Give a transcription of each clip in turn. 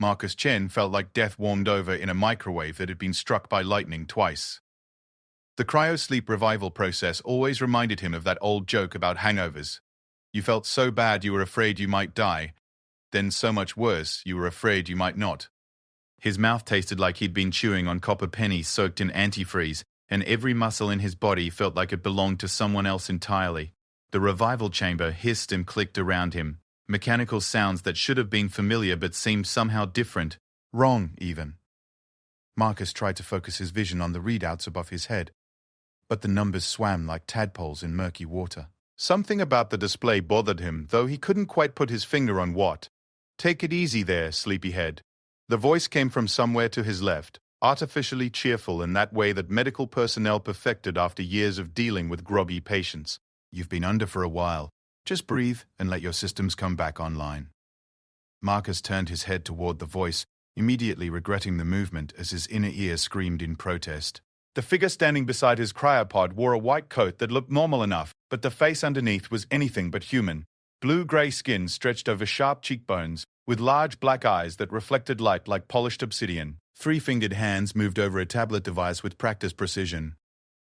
Marcus Chen felt like death warmed over in a microwave that had been struck by lightning twice. The cryosleep revival process always reminded him of that old joke about hangovers. You felt so bad you were afraid you might die, then so much worse you were afraid you might not. His mouth tasted like he'd been chewing on copper pennies soaked in antifreeze, and every muscle in his body felt like it belonged to someone else entirely. The revival chamber hissed and clicked around him, mechanical sounds that should have been familiar but seemed somehow different, wrong even. Marcus tried to focus his vision on the readouts above his head, but the numbers swam like tadpoles in murky water. Something about the display bothered him, though he couldn't quite put his finger on what. "Take it easy there, sleepyhead." The voice came from somewhere to his left, artificially cheerful in that way that medical personnel perfected after years of dealing with groggy patients. "You've been under for a while. Just breathe and let your systems come back online." Marcus turned his head toward the voice, immediately regretting the movement as his inner ear screamed in protest. The figure standing beside his cryopod wore a white coat that looked normal enough, but the face underneath was anything but human. Blue-gray skin stretched over sharp cheekbones, with large black eyes that reflected light like polished obsidian. Three-fingered hands moved over a tablet device with practiced precision.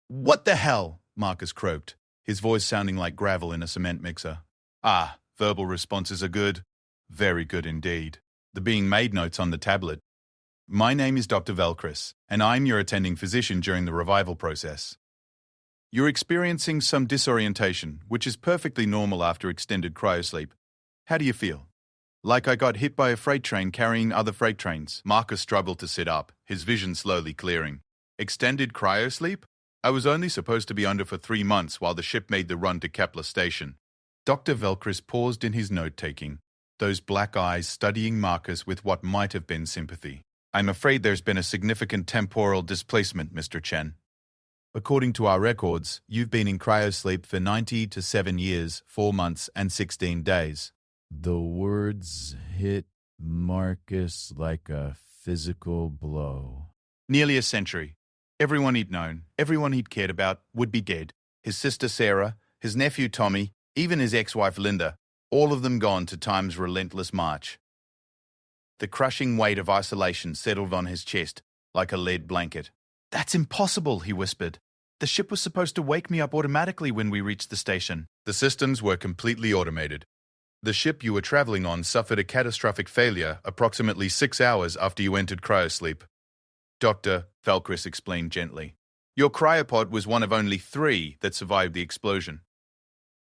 "What the hell?" Marcus croaked, his voice sounding like gravel in a cement mixer. "Ah, verbal responses are good. Very good indeed." The being made notes on the tablet. "My name is Dr. Velcris, and I'm your attending physician during the revival process. You're experiencing some disorientation, which is perfectly normal after extended cryosleep. How do you feel?" "Like I got hit by a freight train carrying other freight trains." Marcus struggled to sit up, his vision slowly clearing. "Extended cryosleep? I was only supposed to be under for 3 months while the ship made the run to Kepler Station." Dr. Velcris paused in his note-taking, those black eyes studying Marcus with what might have been sympathy. "I'm afraid there's been a significant temporal displacement, Mr. Chen. According to our records, you've been in cryosleep for 90 to 7 years, 4 months, and 16 days. The words hit Marcus like a physical blow. Nearly a century. Everyone he'd known, everyone he'd cared about, would be dead. His sister Sarah, his nephew Tommy, even his ex-wife Linda, all of them gone to time's relentless march. The crushing weight of isolation settled on his chest like a lead blanket. "That's impossible," he whispered. "The ship was supposed to wake me up automatically when we reached the station." "The systems were completely automated. The ship you were traveling on suffered a catastrophic failure approximately 6 hours after you entered cryosleep," Dr. Velcris explained gently. "Your cryopod was one of only 3 that survived the explosion.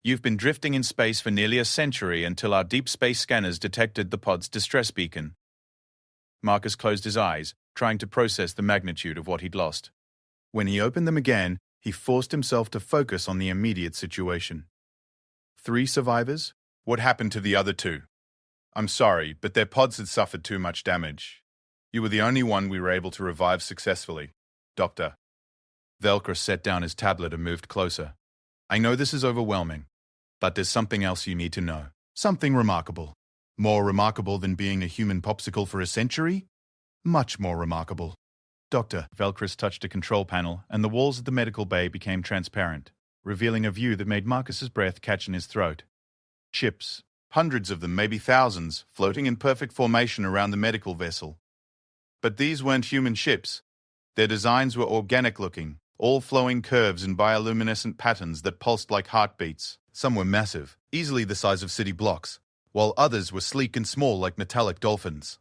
You've been drifting in space for nearly a century until our deep space scanners detected the pod's distress beacon." Marcus closed his eyes, trying to process the magnitude of what he'd lost. When he opened them again, he forced himself to focus on the immediate situation. 3 survivors? What happened to the other 2? "I'm sorry, but their pods had suffered too much damage. You were the only one we were able to revive successfully, Doctor." Velcris set down his tablet and moved closer. "I know this is overwhelming, but there's something else you need to know. Something remarkable. More remarkable than being a human popsicle for a century? Much more remarkable." "Doctor." Velcris touched a control panel, and the walls of the medical bay became transparent, revealing a view that made Marcus's breath catch in his throat. Ships, hundreds of them, maybe thousands, floating in perfect formation around the medical vessel. But these weren't human ships. Their designs were organic-looking, all flowing curves and bioluminescent patterns that pulsed like heartbeats. Some were massive, easily the size of city blocks, while others were sleek and small like metallic dolphins.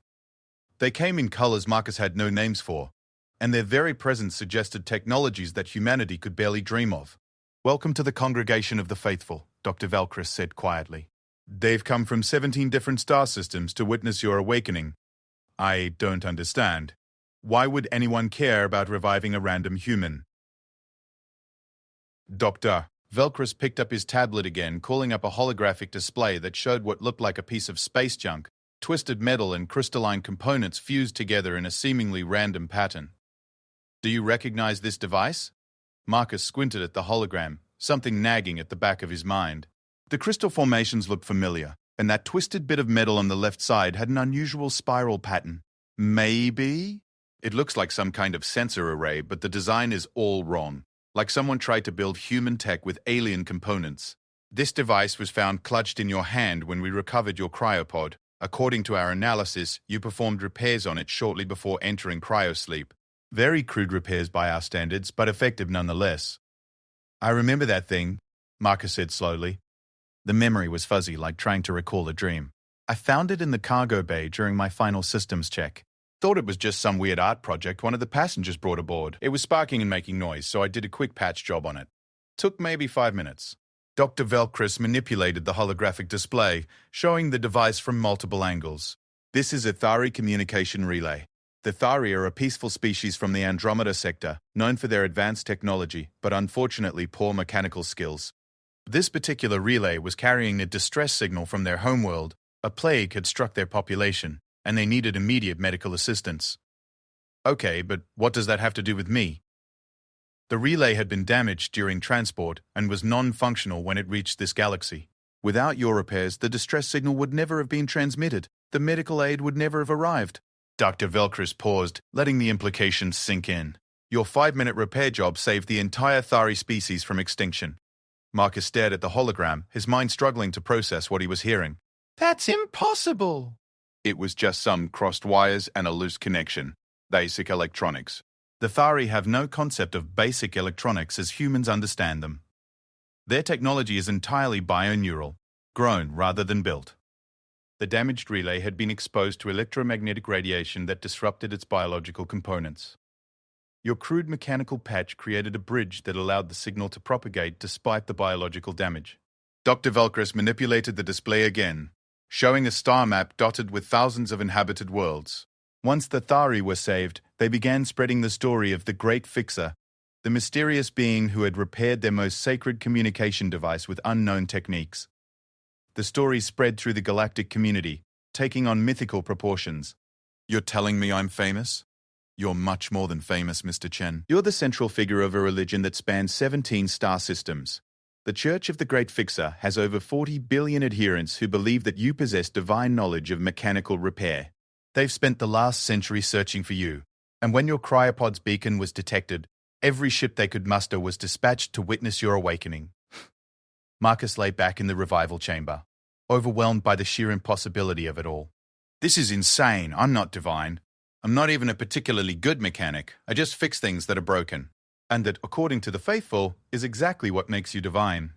They came in colors Marcus had no names for, and their very presence suggested technologies that humanity could barely dream of. "Welcome to the congregation of the faithful," Dr. Velcris said quietly. "They've come from 17 different star systems to witness your awakening. I don't understand. Why would anyone care about reviving a random human?" "Doctor." Velcris picked up his tablet again, calling up a holographic display that showed what looked like a piece of space junk, twisted metal and crystalline components fused together in a seemingly random pattern. "Do you recognize this device?" Marcus squinted at the hologram, something nagging at the back of his mind. The crystal formations looked familiar, and that twisted bit of metal on the left side had an unusual spiral pattern. "Maybe?" "It looks like some kind of sensor array, but the design is all wrong. Like someone tried to build human tech with alien components. This device was found clutched in your hand when we recovered your cryopod. According to our analysis, you performed repairs on it shortly before entering cryosleep. Very crude repairs by our standards, but effective nonetheless. I remember that thing, Marcus said slowly. The memory was fuzzy, like trying to recall a dream. I found it in the cargo bay during my final systems check. Thought it was just some weird art project one of the passengers brought aboard. It was sparking and making noise, so I did a quick patch job on it. Took maybe 5 minutes. Dr. Velcris manipulated the holographic display, showing the device from multiple angles. This is a Thari communication relay. The Thari are a peaceful species from the Andromeda sector, known for their advanced technology, but unfortunately poor mechanical skills. This particular relay was carrying a distress signal from their homeworld. A plague had struck their population, and they needed immediate medical assistance. Okay, but what does that have to do with me? The relay had been damaged during transport and was non-functional when it reached this galaxy. Without your repairs, the distress signal would never have been transmitted. The medical aid would never have arrived. Dr. Velcris paused, letting the implications sink in. Your 5-minute repair job saved the entire Thari species from extinction. Marcus stared at the hologram, his mind struggling to process what he was hearing. That's impossible! It was just some crossed wires and a loose connection. Basic electronics. The Thari have no concept of basic electronics as humans understand them. Their technology is entirely bioneural, grown rather than built. The damaged relay had been exposed to electromagnetic radiation that disrupted its biological components. Your crude mechanical patch created a bridge that allowed the signal to propagate despite the biological damage. Dr. Velcris manipulated the display again, showing a star map dotted with thousands of inhabited worlds. Once the Thari were saved, they began spreading the story of the Great Fixer, the mysterious being who had repaired their most sacred communication device with unknown techniques. The story spread through the galactic community, taking on mythical proportions. You're telling me I'm famous? You're much more than famous, Mr. Chen. You're the central figure of a religion that spans 17 star systems. The Church of the Great Fixer has over 40 billion adherents who believe that you possess divine knowledge of mechanical repair. They've spent the last century searching for you, and when your cryopod's beacon was detected, every ship they could muster was dispatched to witness your awakening. Marcus lay back in the revival chamber, overwhelmed by the sheer impossibility of it all. This is insane. I'm not divine. I'm not even a particularly good mechanic. I just fix things that are broken. And that, according to the faithful, is exactly what makes you divine.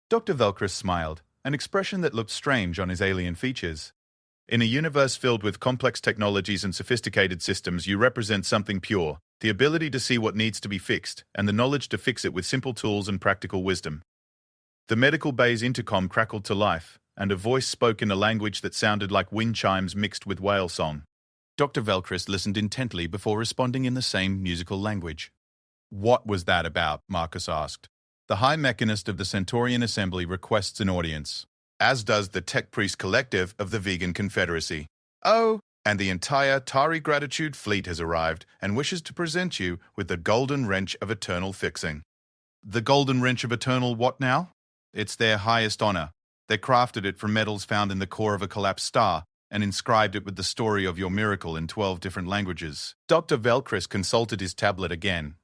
Dr. Velcris smiled, an expression that looked strange on his alien features. In a universe filled with complex technologies and sophisticated systems, you represent something pure, the ability to see what needs to be fixed, and the knowledge to fix it with simple tools and practical wisdom. The medical bay's intercom crackled to life, and a voice spoke in a language that sounded like wind chimes mixed with whale song. Dr. Velcris listened intently before responding in the same musical language. What was that about? Marcus asked. The High Mechanist of the Centaurian Assembly requests an audience, as does the Tech Priest Collective of the Vegan Confederacy. Oh, and the entire Tari Gratitude fleet has arrived and wishes to present you with the Golden Wrench of Eternal Fixing. The Golden Wrench of Eternal what now? It's their highest honor. They crafted it from metals found in the core of a collapsed star and inscribed it with the story of your miracle in 12 different languages. Dr. Velcris consulted his tablet again.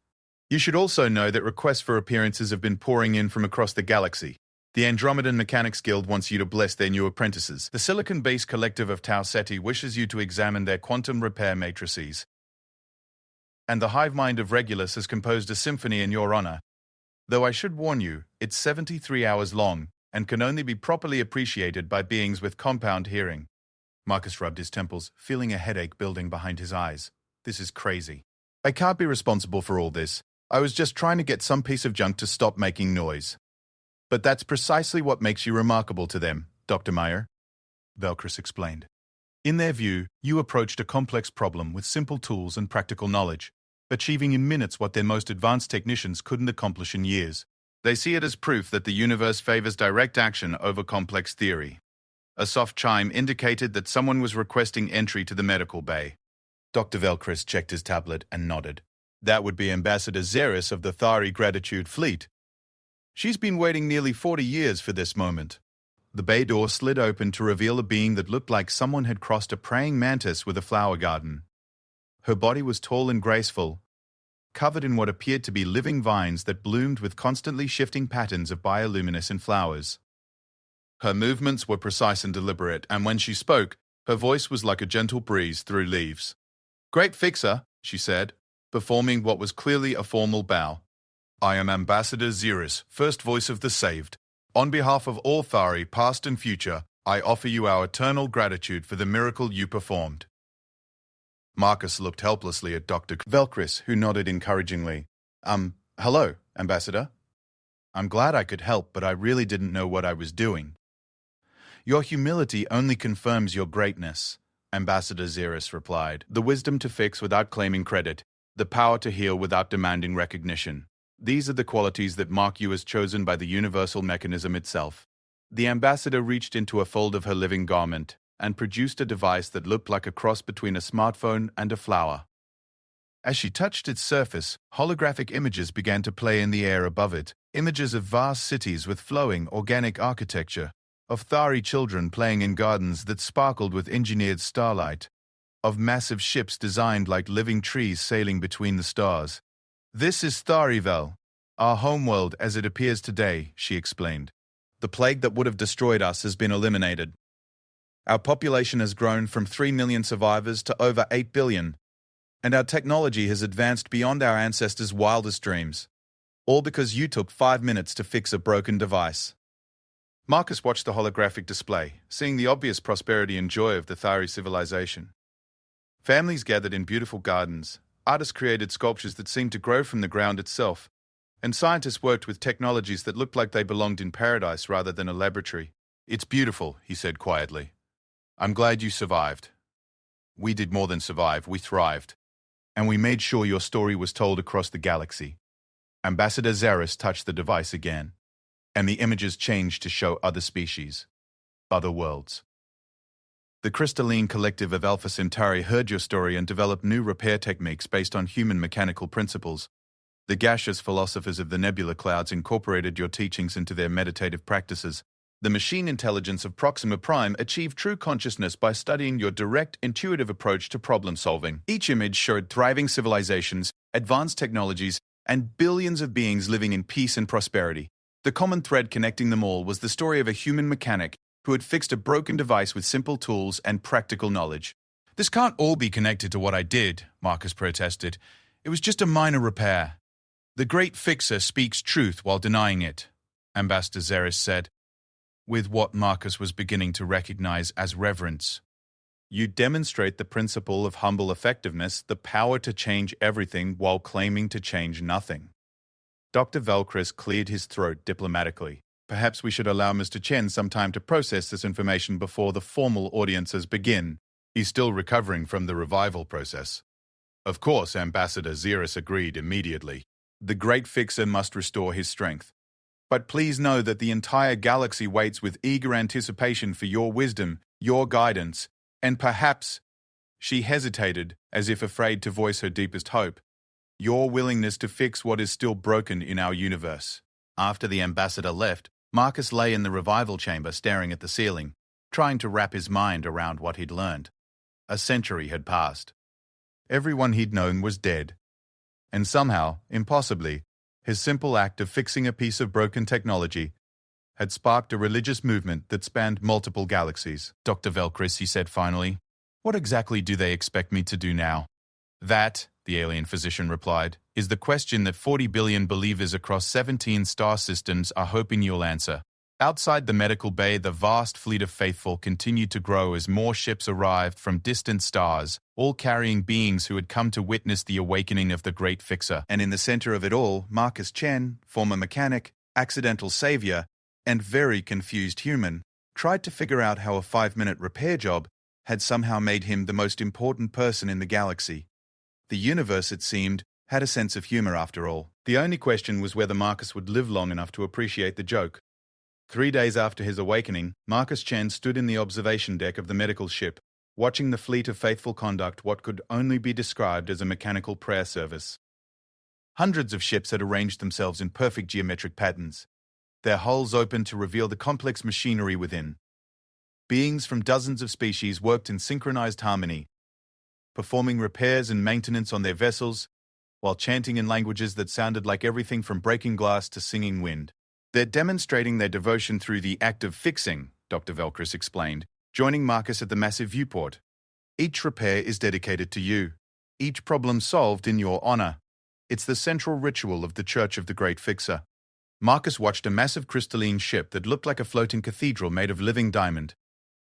You should also know that requests for appearances have been pouring in from across the galaxy. The Andromedan Mechanics Guild wants you to bless their new apprentices. The Silicon-based collective of Tau Ceti wishes you to examine their quantum repair matrices. And the hive mind of Regulus has composed a symphony in your honor. Though I should warn you, it's 73 hours long and can only be properly appreciated by beings with compound hearing. Marcus rubbed his temples, feeling a headache building behind his eyes. This is crazy. I can't be responsible for all this. I was just trying to get some piece of junk to stop making noise. But that's precisely what makes you remarkable to them, Dr. Meyer, Velcris explained. In their view, you approached a complex problem with simple tools and practical knowledge, achieving in minutes what their most advanced technicians couldn't accomplish in years. They see it as proof that the universe favors direct action over complex theory. A soft chime indicated that someone was requesting entry to the medical bay. Dr. Velcris checked his tablet and nodded. That would be Ambassador Xeris of the Thari Gratitude Fleet. She's been waiting nearly 40 years for this moment. The bay door slid open to reveal a being that looked like someone had crossed a praying mantis with a flower garden. Her body was tall and graceful, covered in what appeared to be living vines that bloomed with constantly shifting patterns of bioluminescent flowers. Her movements were precise and deliberate, and when she spoke, Her voice was like a gentle breeze through leaves. "Great fixer," she said, performing what was clearly a formal bow. "I am Ambassador Xeris, first voice of the saved. On behalf of all Thari, past and future, I offer you our eternal gratitude for the miracle you performed." Marcus looked helplessly at Dr. Velcris, who nodded encouragingly. Hello, Ambassador. I'm glad I could help, but I really didn't know what I was doing." "Your humility only confirms your greatness," Ambassador Xeris replied. "The wisdom to fix without claiming credit, the power to heal without demanding recognition. These are the qualities that mark you as chosen by the universal mechanism itself." The ambassador reached into a fold of her living garment and produced a device that looked like a cross between a smartphone and a flower. As she touched its surface, holographic images began to play in the air above it, images of vast cities with flowing, organic architecture, of Thari children playing in gardens that sparkled with engineered starlight, of massive ships designed like living trees sailing between the stars. "This is Tharivel, our homeworld as it appears today," she explained. "The plague that would have destroyed us has been eliminated. Our population has grown from 3 million survivors to over 8 billion, and our technology has advanced beyond our ancestors' wildest dreams. All because you took 5 minutes to fix a broken device." Marcus watched the holographic display, seeing the obvious prosperity and joy of the Thari civilization. Families gathered in beautiful gardens, artists created sculptures that seemed to grow from the ground itself, and scientists worked with technologies that looked like they belonged in paradise rather than a laboratory. "It's beautiful," he said quietly. "I'm glad you survived. We did more than survive, we thrived. And we made sure your story was told across the galaxy." Ambassador Xeris touched the device again, and the images changed to show other species, other worlds. "The crystalline collective of Alpha Centauri heard your story and developed new repair techniques based on human mechanical principles. The gaseous philosophers of the nebula clouds incorporated your teachings into their meditative practices. The machine intelligence of Proxima Prime achieved true consciousness by studying your direct, intuitive approach to problem-solving. Each image showed thriving civilizations, advanced technologies, and billions of beings living in peace and prosperity. The common thread connecting them all was the story of a human mechanic who had fixed a broken device with simple tools and practical knowledge." "This can't all be connected to what I did," Marcus protested. "It was just a minor repair." "The great fixer speaks truth while denying it," Ambassador Xeris said, with what Marcus was beginning to recognize as reverence. "You demonstrate the principle of humble effectiveness, the power to change everything while claiming to change nothing." Dr. Velcris cleared his throat diplomatically. "Perhaps we should allow Mr. Chen some time to process this information before the formal audiences begin. He's still recovering from the revival process." Of course, Ambassador Xeris agreed immediately. "The great fixer must restore his strength. But please know that the entire galaxy waits with eager anticipation for your wisdom, your guidance, and perhaps," she hesitated, as if afraid to voice her deepest hope, "your willingness to fix what is still broken in our universe." After the ambassador left, Marcus lay in the revival chamber staring at the ceiling, trying to wrap his mind around what he'd learned. A century had passed. Everyone he'd known was dead. And somehow, impossibly, his simple act of fixing a piece of broken technology had sparked a religious movement that spanned multiple galaxies. "Dr. Velcris," he said finally, "what exactly do they expect me to do now?" "That," the alien physician replied, "is the question that 40 billion believers across 17 star systems are hoping you'll answer." Outside the medical bay, the vast fleet of faithful continued to grow as more ships arrived from distant stars, all carrying beings who had come to witness the awakening of the Great Fixer. And in the center of it all, Marcus Chen, former mechanic, accidental savior, and very confused human, tried to figure out how a 5-minute repair job had somehow made him the most important person in the galaxy. The universe, it seemed, had a sense of humor after all. The only question was whether Marcus would live long enough to appreciate the joke. 3 days after his awakening, Marcus Chen stood in the observation deck of the medical ship, watching the fleet of faithful conduct what could only be described as a mechanical prayer service. Hundreds of ships had arranged themselves in perfect geometric patterns, their hulls open to reveal the complex machinery within. Beings from dozens of species worked in synchronized harmony, performing repairs and maintenance on their vessels, while chanting in languages that sounded like everything from breaking glass to singing wind. "They're demonstrating their devotion through the act of fixing," Dr. Velcris explained. joining Marcus at the massive viewport. Each repair is dedicated to you. Each problem solved in your honor. It's the central ritual of the Church of the Great Fixer. Marcus watched a massive crystalline ship that looked like a floating cathedral made of living diamond.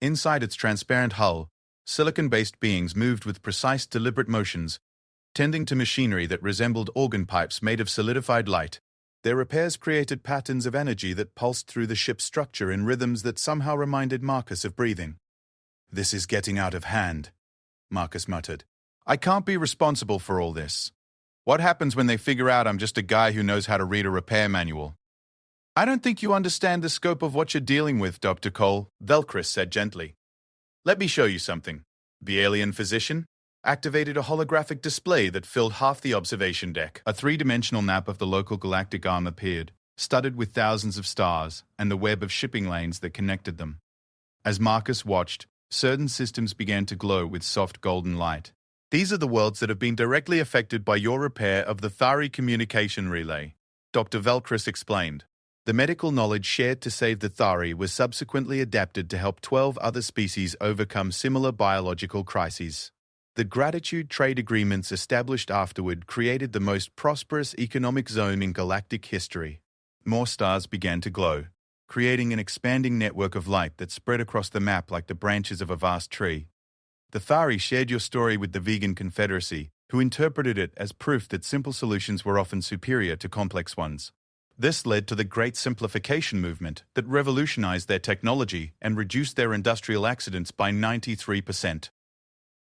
Inside its transparent hull, silicon-based beings moved with precise, deliberate motions, tending to machinery that resembled organ pipes made of solidified light. Their repairs created patterns of energy that pulsed through the ship's structure in rhythms that somehow reminded Marcus of breathing. "This is getting out of hand," Marcus muttered. "I can't be responsible for all this. What happens when they figure out I'm just a guy who knows how to read a repair manual?" "I don't think you understand the scope of what you're dealing with, Dr. Cole," Velcris said gently. "Let me show you something." The alien physician activated a holographic display that filled half the observation deck. A three-dimensional map of the local galactic arm appeared, studded with thousands of stars and the web of shipping lanes that connected them. As Marcus watched, certain systems began to glow with soft golden light. "These are the worlds that have been directly affected by your repair of the Thari communication relay," Dr. Velcris explained. The medical knowledge shared to save the Thari was subsequently adapted to help 12 other species overcome similar biological crises. The gratitude trade agreements established afterward created the most prosperous economic zone in galactic history. More stars began to glow, creating an expanding network of light that spread across the map like the branches of a vast tree. The Thari shared your story with the Vegan Confederacy, who interpreted it as proof that simple solutions were often superior to complex ones. This led to the Great Simplification movement that revolutionized their technology and reduced their industrial accidents by 93%.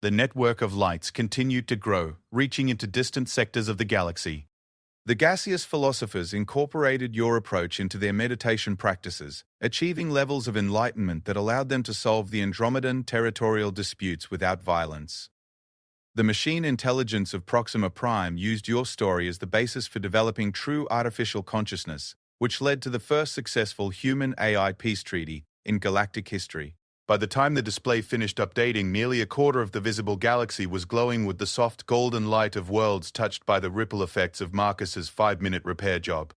The network of lights continued to grow, reaching into distant sectors of the galaxy. The gaseous philosophers incorporated your approach into their meditation practices, achieving levels of enlightenment that allowed them to solve the Andromedan territorial disputes without violence. The machine intelligence of Proxima Prime used your story as the basis for developing true artificial consciousness, which led to the first successful human-AI peace treaty in galactic history. By the time the display finished updating, nearly a quarter of the visible galaxy was glowing with the soft golden light of worlds touched by the ripple effects of Marcus's 5-minute repair job.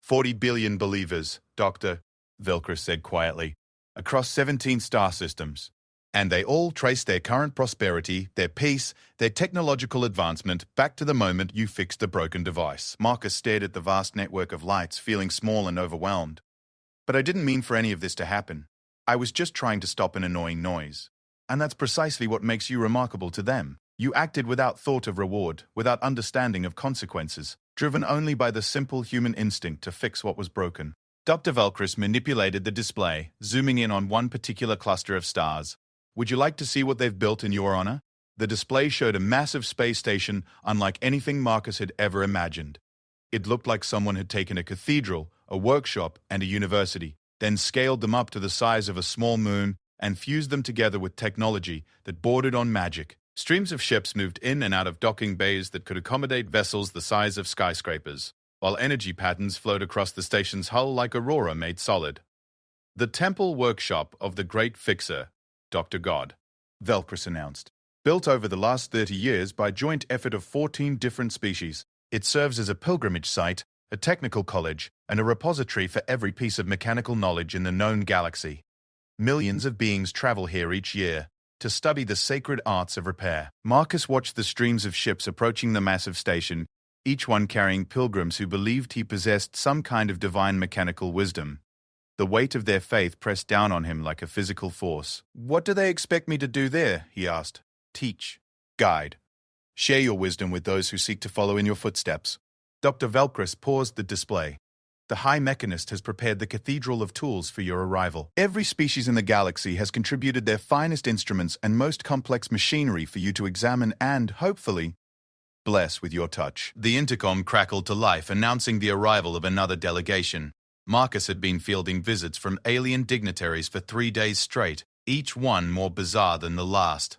40 billion believers, Dr. Velcris said quietly, across 17 star systems. And they all trace their current prosperity, their peace, their technological advancement back to the moment you fixed the broken device. Marcus stared at the vast network of lights, feeling small and overwhelmed. "But I didn't mean for any of this to happen. I was just trying to stop an annoying noise. And that's precisely what makes you remarkable to them. You acted without thought of reward, without understanding of consequences, driven only by the simple human instinct to fix what was broken." Dr. Velcris manipulated the display, zooming in on one particular cluster of stars. "Would you like to see what they've built in your honor?" The display showed a massive space station unlike anything Marcus had ever imagined. It looked like someone had taken a cathedral, a workshop, and a university, then scaled them up to the size of a small moon and fused them together with technology that bordered on magic. Streams of ships moved in and out of docking bays that could accommodate vessels the size of skyscrapers, while energy patterns flowed across the station's hull like aurora made solid. "The temple workshop of the Great Fixer, Dr. God," Velcris announced. "Built over the last 30 years by joint effort of 14 different species, it serves as a pilgrimage site, a technical college, and a repository for every piece of mechanical knowledge in the known galaxy. Millions of beings travel here each year to study the sacred arts of repair." Marcus watched the streams of ships approaching the massive station, each one carrying pilgrims who believed he possessed some kind of divine mechanical wisdom. The weight of their faith pressed down on him like a physical force. "What do they expect me to do there?" he asked. "Teach. Guide. Share your wisdom with those who seek to follow in your footsteps." Dr. Velcris paused the display. "The High Mechanist has prepared the cathedral of tools for your arrival. Every species in the galaxy has contributed their finest instruments and most complex machinery for you to examine and, hopefully, bless with your touch." The intercom crackled to life, announcing the arrival of another delegation. Marcus had been fielding visits from alien dignitaries for 3 days straight, each one more bizarre than the last.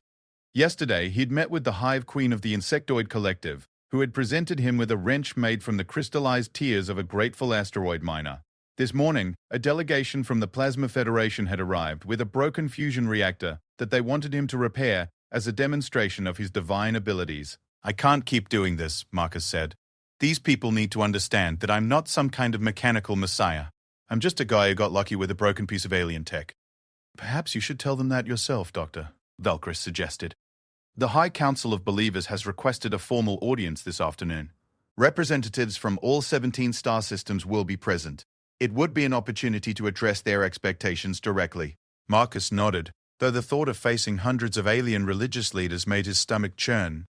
Yesterday, he'd met with the Hive Queen of the Insectoid Collective, who had presented him with a wrench made from the crystallized tears of a grateful asteroid miner. This morning, a delegation from the Plasma Federation had arrived with a broken fusion reactor that they wanted him to repair as a demonstration of his divine abilities. "I can't keep doing this," Marcus said. "These people need to understand that I'm not some kind of mechanical messiah. I'm just a guy who got lucky with a broken piece of alien tech." Perhaps you should tell them that yourself, Doctor, Velcris suggested. The High Council of Believers has requested a formal audience this afternoon. Representatives from all 17 star systems will be present. It would be an opportunity to address their expectations directly. Marcus nodded, though the thought of facing hundreds of alien religious leaders made his stomach churn.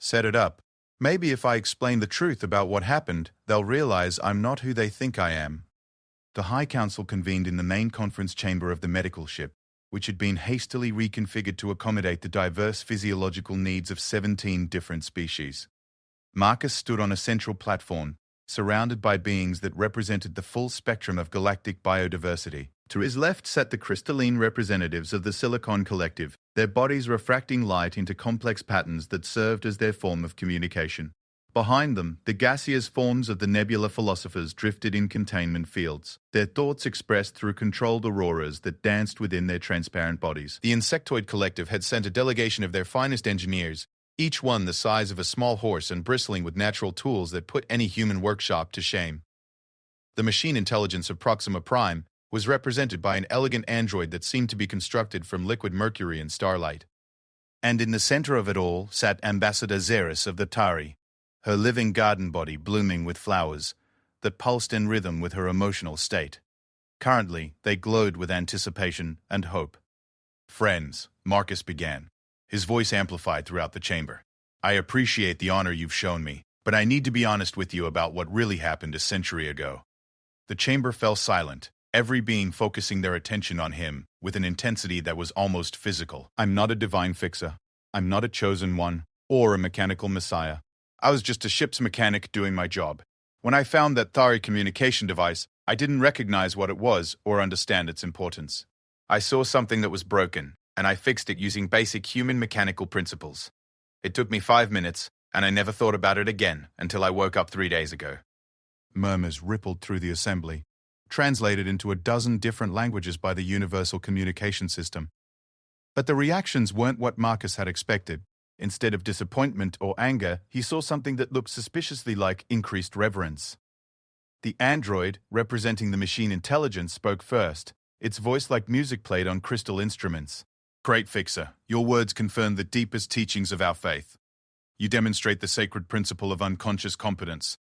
Set it up. Maybe if I explain the truth about what happened, they'll realize I'm not who they think I am. The High Council convened in the main conference chamber of the medical ship, which had been hastily reconfigured to accommodate the diverse physiological needs of 17 different species. Marcus stood on a central platform, surrounded by beings that represented the full spectrum of galactic biodiversity. To his left sat the crystalline representatives of the Silicon Collective, their bodies refracting light into complex patterns that served as their form of communication. Behind them, the gaseous forms of the nebula philosophers drifted in containment fields, their thoughts expressed through controlled auroras that danced within their transparent bodies. The Insectoid Collective had sent a delegation of their finest engineers, each one the size of a small horse and bristling with natural tools that put any human workshop to shame. The machine intelligence of Proxima Prime was represented by an elegant android that seemed to be constructed from liquid mercury and starlight. And in the center of it all sat Ambassador Xeris of the Tari, her living garden body blooming with flowers that pulsed in rhythm with her emotional state. Currently, they glowed with anticipation and hope. "Friends," Marcus began, his voice amplified throughout the chamber. "I appreciate the honor you've shown me, but I need to be honest with you about what really happened a century ago." The chamber fell silent, every being focusing their attention on him with an intensity that was almost physical. "I'm not a divine fixer. I'm not a chosen one, or a mechanical messiah. I was just a ship's mechanic doing my job. When I found that Thari communication device, I didn't recognize what it was or understand its importance. I saw something that was broken, and I fixed it using basic human mechanical principles. It took me 5 minutes, and I never thought about it again until I woke up 3 days ago." Murmurs rippled through the assembly, translated into a dozen different languages by the Universal Communication System. But the reactions weren't what Marcus had expected. Instead of disappointment or anger, he saw something that looked suspiciously like increased reverence. The android, representing the machine intelligence, spoke first, its voice like music played on crystal instruments. "Great Fixer, your words confirm the deepest teachings of our faith. You demonstrate the sacred principle of unconscious competence,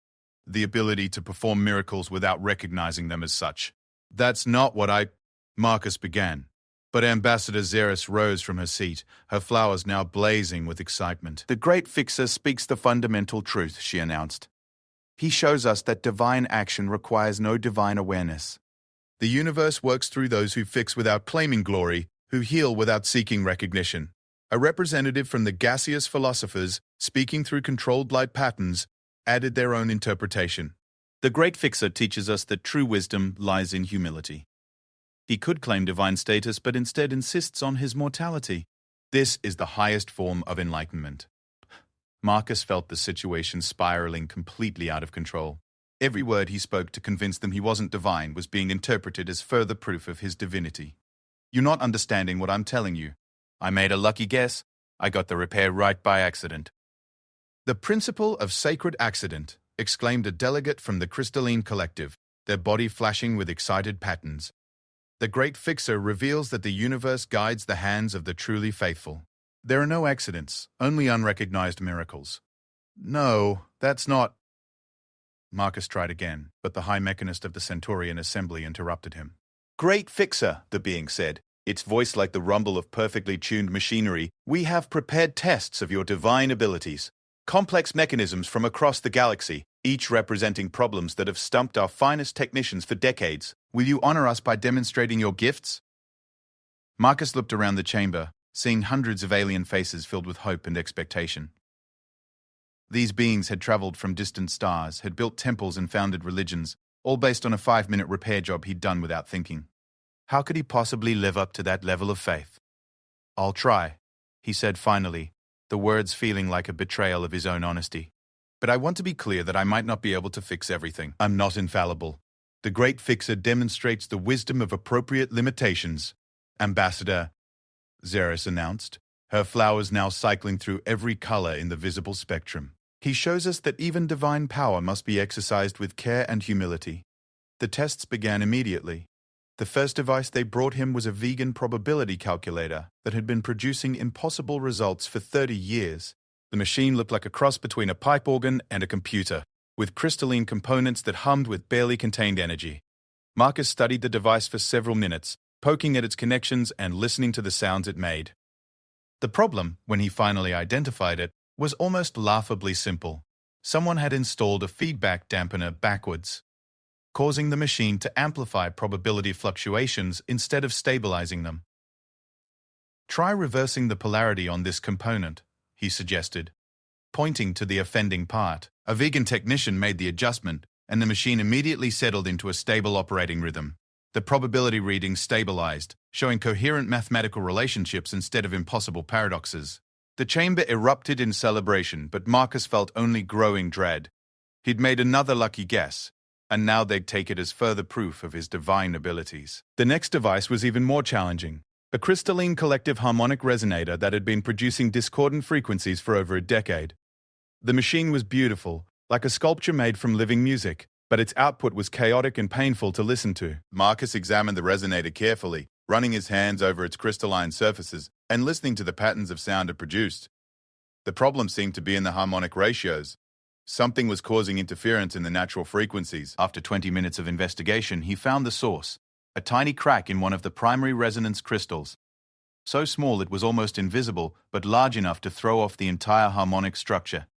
the ability to perform miracles without recognizing them as such." "That's not what Marcus began. But Ambassador Xeris rose from her seat, her flowers now blazing with excitement. "The Great Fixer speaks the fundamental truth," she announced. "He shows us that divine action requires no divine awareness. The universe works through those who fix without claiming glory, who heal without seeking recognition." A representative from the gaseous philosophers, speaking through controlled light patterns, added their own interpretation. "The Great Fixer teaches us that true wisdom lies in humility. He could claim divine status, but instead insists on his mortality. This is the highest form of enlightenment." Marcus felt the situation spiraling completely out of control. Every word he spoke to convince them he wasn't divine was being interpreted as further proof of his divinity. "You're not understanding what I'm telling you. I made a lucky guess. I got the repair right by accident." "The principle of sacred accident," exclaimed a delegate from the Crystalline Collective, their body flashing with excited patterns. "The Great Fixer reveals that the universe guides the hands of the truly faithful. There are no accidents, only unrecognized miracles." "No, that's not—" Marcus tried again, but the High Mechanist of the Centaurian Assembly interrupted him. "Great Fixer," the being said, its voice like the rumble of perfectly tuned machinery, "we have prepared tests of your divine abilities. Complex mechanisms from across the galaxy, each representing problems that have stumped our finest technicians for decades. Will you honor us by demonstrating your gifts?" Marcus looked around the chamber, seeing hundreds of alien faces filled with hope and expectation. These beings had traveled from distant stars, had built temples and founded religions, all based on a 5-minute repair job he'd done without thinking. How could he possibly live up to that level of faith? "I'll try," he said finally, the words feeling like a betrayal of his own honesty. "But I want to be clear that I might not be able to fix everything. I'm not infallible. The Great Fixer demonstrates the wisdom of appropriate limitations," Ambassador Xeris announced, her flowers now cycling through every color in the visible spectrum. "He shows us that even divine power must be exercised with care and humility." The tests began immediately. The first device they brought him was a vegan probability calculator that had been producing impossible results for 30 years. The machine looked like a cross between a pipe organ and a computer, with crystalline components that hummed with barely contained energy. Marcus studied the device for several minutes, poking at its connections and listening to the sounds it made. The problem, when he finally identified it, was almost laughably simple. Someone had installed a feedback dampener backwards, causing the machine to amplify probability fluctuations instead of stabilizing them. Try reversing the polarity on this component, he suggested, pointing to the offending part. A vegan technician made the adjustment, and the machine immediately settled into a stable operating rhythm. The probability readings stabilized, showing coherent mathematical relationships instead of impossible paradoxes. The chamber erupted in celebration, but Marcus felt only growing dread. He'd made another lucky guess, and now they'd take it as further proof of his divine abilities. The next device was even more challenging. A crystalline collective harmonic resonator that had been producing discordant frequencies for over a decade. The machine was beautiful, like a sculpture made from living music, but its output was chaotic and painful to listen to. Marcus examined the resonator carefully, running his hands over its crystalline surfaces and listening to the patterns of sound it produced. The problem seemed to be in the harmonic ratios. Something was causing interference in the natural frequencies. After 20 minutes of investigation, he found the source, a tiny crack in one of the primary resonance crystals. So small it was almost invisible, but large enough to throw off the entire harmonic structure.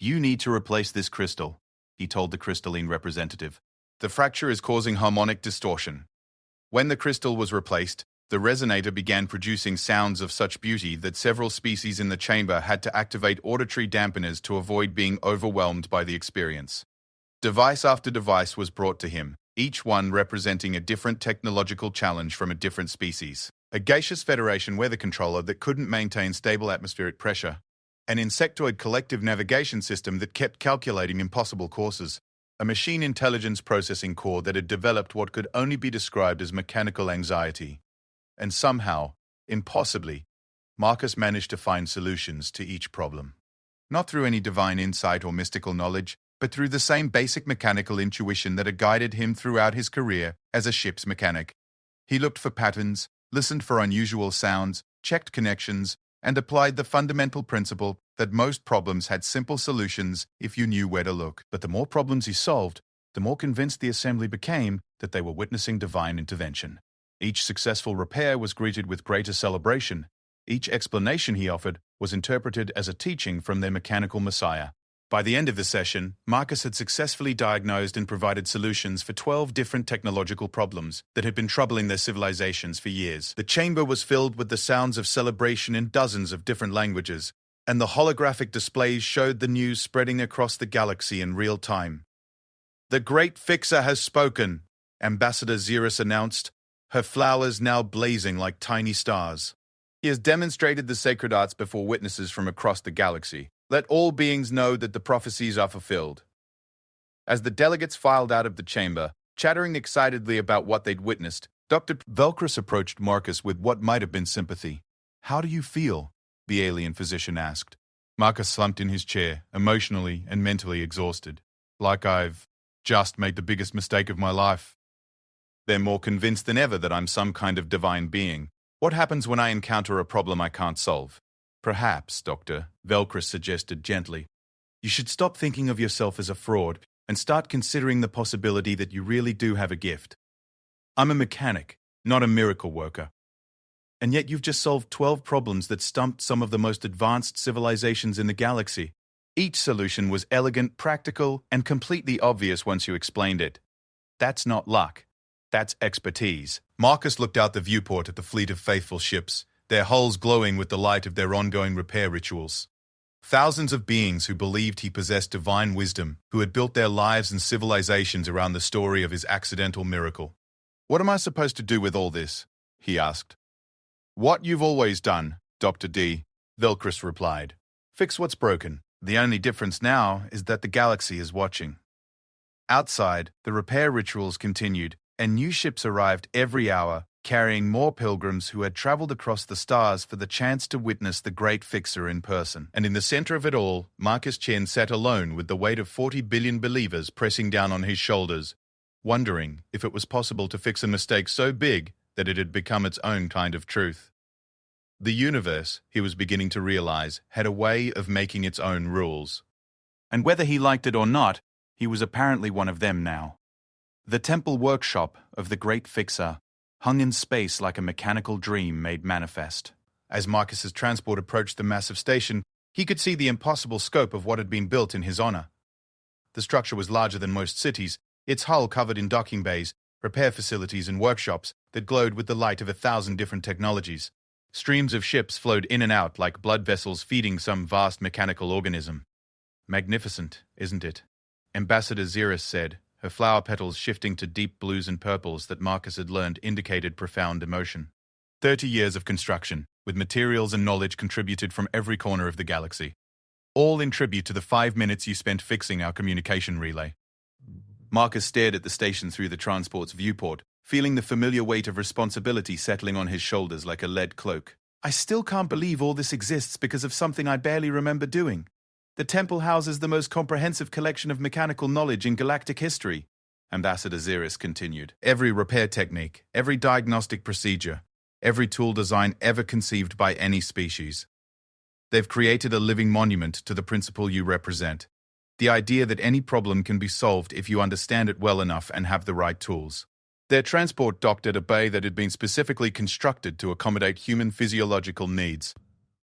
"You need to replace this crystal," he told the crystalline representative. "The fracture is causing harmonic distortion." When the crystal was replaced, the resonator began producing sounds of such beauty that several species in the chamber had to activate auditory dampeners to avoid being overwhelmed by the experience. Device after device was brought to him, each one representing a different technological challenge from a different species. A gaseous Federation weather controller that couldn't maintain stable atmospheric pressure, an insectoid collective navigation system that kept calculating impossible courses, a machine intelligence processing core that had developed what could only be described as mechanical anxiety. And somehow, impossibly, Marcus managed to find solutions to each problem. Not through any divine insight or mystical knowledge, but through the same basic mechanical intuition that had guided him throughout his career as a ship's mechanic. He looked for patterns, listened for unusual sounds, checked connections, and applied the fundamental principle that most problems had simple solutions if you knew where to look. But the more problems he solved, the more convinced the assembly became that they were witnessing divine intervention. Each successful repair was greeted with greater celebration. Each explanation he offered was interpreted as a teaching from their mechanical messiah. By the end of the session, Marcus had successfully diagnosed and provided solutions for 12 different technological problems that had been troubling their civilizations for years. The chamber was filled with the sounds of celebration in dozens of different languages, and the holographic displays showed the news spreading across the galaxy in real time. "The Great Fixer has spoken," Ambassador Xeris announced, her flowers now blazing like tiny stars. "He has demonstrated the sacred arts before witnesses from across the galaxy. Let all beings know that the prophecies are fulfilled." As the delegates filed out of the chamber, chattering excitedly about what they'd witnessed, Dr. Velcris approached Marcus with what might have been sympathy. "How do you feel?" the alien physician asked. Marcus slumped in his chair, emotionally and mentally exhausted. "Like I've just made the biggest mistake of my life." "They're more convinced than ever that I'm some kind of divine being. What happens when I encounter a problem I can't solve?" "Perhaps, Doctor," Velcris suggested gently, "you should stop thinking of yourself as a fraud and start considering the possibility that you really do have a gift. I'm a mechanic, not a miracle worker. And yet you've just solved 12 problems that stumped some of the most advanced civilizations in the galaxy. Each solution was elegant, practical, and completely obvious once you explained it. That's not luck. That's expertise." Marcus looked out the viewport at the fleet of faithful ships, their hulls glowing with the light of their ongoing repair rituals. Thousands of beings who believed he possessed divine wisdom, who had built their lives and civilizations around the story of his accidental miracle. "What am I supposed to do with all this?" he asked. "What you've always done, Dr. D," Velcris replied. "Fix what's broken. The only difference now is that the galaxy is watching." Outside, the repair rituals continued, and new ships arrived every hour, carrying more pilgrims who had traveled across the stars for the chance to witness the Great Fixer in person. And in the center of it all, Marcus Chen sat alone with the weight of 40 billion believers pressing down on his shoulders. wondering if it was possible to fix a mistake so big that it had become its own kind of truth. The universe, he was beginning to realize, had a way of making its own rules. And whether he liked it or not, he was apparently one of them now. The temple workshop of the Great Fixer hung in space like a mechanical dream made manifest. As Marcus's transport approached the massive station, he could see the impossible scope of what had been built in his honor. The structure was larger than most cities, its hull covered in docking bays, repair facilities and workshops that glowed with the light of 1,000 different technologies. Streams of ships flowed in and out like blood vessels feeding some vast mechanical organism. Magnificent, isn't it? Ambassador Xeris said, her flower petals shifting to deep blues and purples that Marcus had learned indicated profound emotion. 30 years of construction, with materials and knowledge contributed from every corner of the galaxy. All in tribute to the 5 minutes you spent fixing our communication relay. Marcus stared at the station through the transport's viewport, feeling the familiar weight of responsibility settling on his shoulders like a lead cloak. I still can't believe all this exists because of something I barely remember doing. The temple houses the most comprehensive collection of mechanical knowledge in galactic history, Ambassador Xeris continued. Every repair technique, every diagnostic procedure, every tool design ever conceived by any species. They've created a living monument to the principle you represent. The idea that any problem can be solved if you understand it well enough and have the right tools. Their transport docked at a bay that had been specifically constructed to accommodate human physiological needs.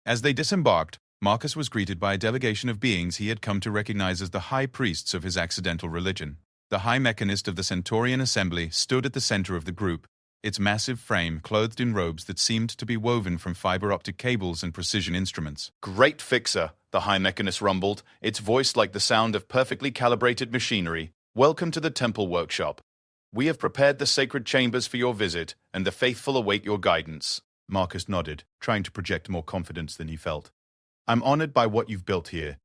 As they disembarked, Marcus was greeted by a delegation of beings he had come to recognize as the high priests of his accidental religion. The high mechanist of the Centaurian Assembly stood at the center of the group, its massive frame clothed in robes that seemed to be woven from fiber-optic cables and precision instruments. Great Fixer, the high mechanist rumbled, its voice like the sound of perfectly calibrated machinery. Welcome to the temple workshop. We have prepared the sacred chambers for your visit, and the faithful await your guidance. Marcus nodded, trying to project more confidence than he felt. I'm honored by what you've built here,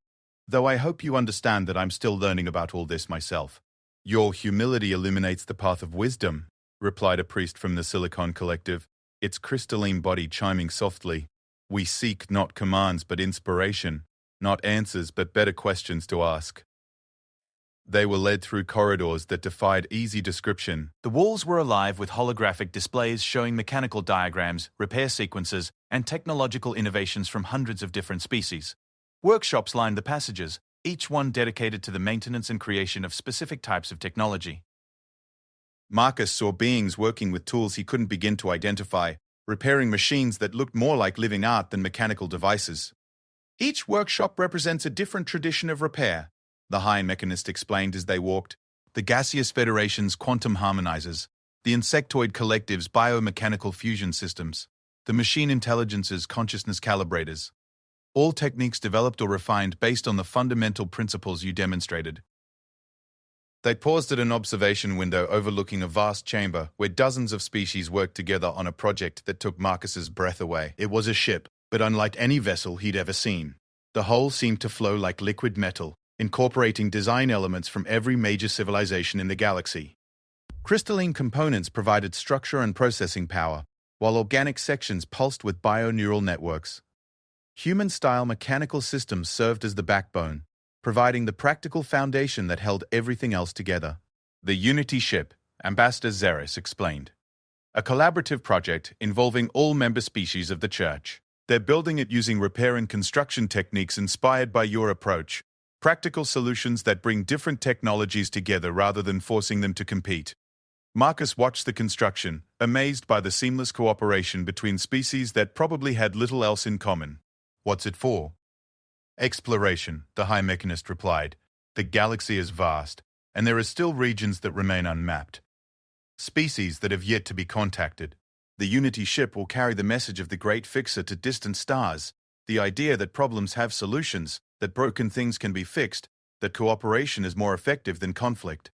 though I hope you understand that I'm still learning about all this myself. Your humility illuminates the path of wisdom, replied a priest from the Silicon Collective, its crystalline body chiming softly. We seek not commands but inspiration, not answers but better questions to ask. They were led through corridors that defied easy description. The walls were alive with holographic displays showing mechanical diagrams, repair sequences, and technological innovations from hundreds of different species. Workshops lined the passages, each one dedicated to the maintenance and creation of specific types of technology. Marcus saw beings working with tools he couldn't begin to identify, repairing machines that looked more like living art than mechanical devices. Each workshop represents a different tradition of repair, the High Mechanist explained as they walked. The Gaseous Federation's quantum harmonizers, the Insectoid Collective's biomechanical fusion systems, the Machine Intelligence's consciousness calibrators. All techniques developed or refined based on the fundamental principles you demonstrated. They paused at an observation window overlooking a vast chamber where dozens of species worked together on a project that took Marcus's breath away. It was a ship, but unlike any vessel he'd ever seen. The whole seemed to flow like liquid metal, incorporating design elements from every major civilization in the galaxy. Crystalline components provided structure and processing power, while organic sections pulsed with bio-neural networks. Human-style mechanical systems served as the backbone, providing the practical foundation that held everything else together. The Unity ship, Ambassador Xeris explained. A collaborative project involving all member species of the Church. They're building it using repair and construction techniques inspired by your approach. Practical solutions that bring different technologies together rather than forcing them to compete. Marcus watched the construction, amazed by the seamless cooperation between species that probably had little else in common. What's it for? Exploration, the High Mechanist replied. The galaxy is vast, and there are still regions that remain unmapped. Species that have yet to be contacted. The Unity ship will carry the message of the Great Fixer to distant stars, the idea that problems have solutions, that broken things can be fixed, that cooperation is more effective than conflict.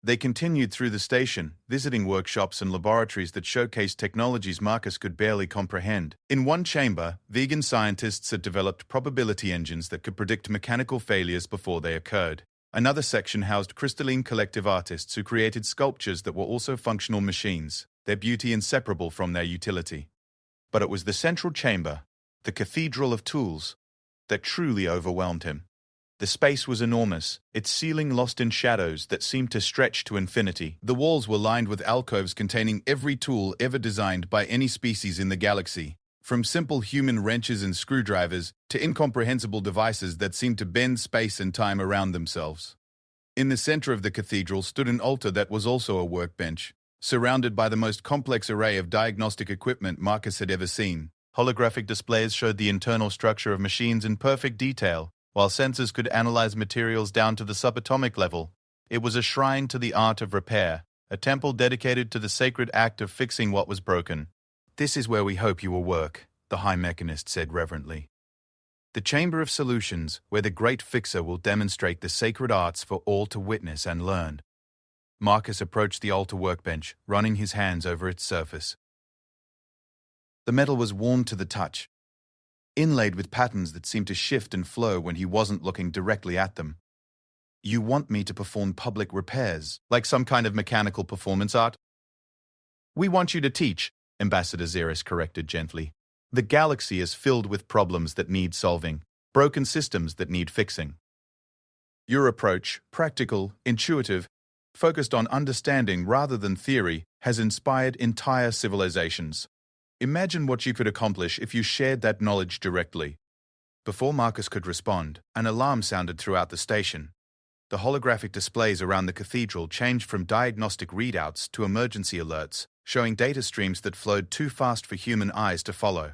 They continued through the station, visiting workshops and laboratories that showcased technologies Marcus could barely comprehend. In one chamber, vegan scientists had developed probability engines that could predict mechanical failures before they occurred. Another section housed crystalline collective artists who created sculptures that were also functional machines, their beauty inseparable from their utility. But it was the central chamber, the cathedral of tools, that truly overwhelmed him. The space was enormous, its ceiling lost in shadows that seemed to stretch to infinity. The walls were lined with alcoves containing every tool ever designed by any species in the galaxy, from simple human wrenches and screwdrivers to incomprehensible devices that seemed to bend space and time around themselves. In the center of the cathedral stood an altar that was also a workbench, surrounded by the most complex array of diagnostic equipment Marcus had ever seen. Holographic displays showed the internal structure of machines in perfect detail, while sensors could analyze materials down to the subatomic level. It was a shrine to the art of repair, a temple dedicated to the sacred act of fixing what was broken. "This is where we hope you will work," the High Mechanist said reverently. "The Chamber of Solutions, where the Great Fixer will demonstrate the sacred arts for all to witness and learn." Marcus approached the altar workbench, running his hands over its surface. The metal was warm to the touch, inlaid with patterns that seemed to shift and flow when he wasn't looking directly at them. "You want me to perform public repairs, like some kind of mechanical performance art?" "We want you to teach," Ambassador Xeris corrected gently. "The galaxy is filled with problems that need solving, broken systems that need fixing. Your approach, practical, intuitive, focused on understanding rather than theory, has inspired entire civilizations. Imagine what you could accomplish if you shared that knowledge directly." Before Marcus could respond, an alarm sounded throughout the station. The holographic displays around the cathedral changed from diagnostic readouts to emergency alerts, showing data streams that flowed too fast for human eyes to follow.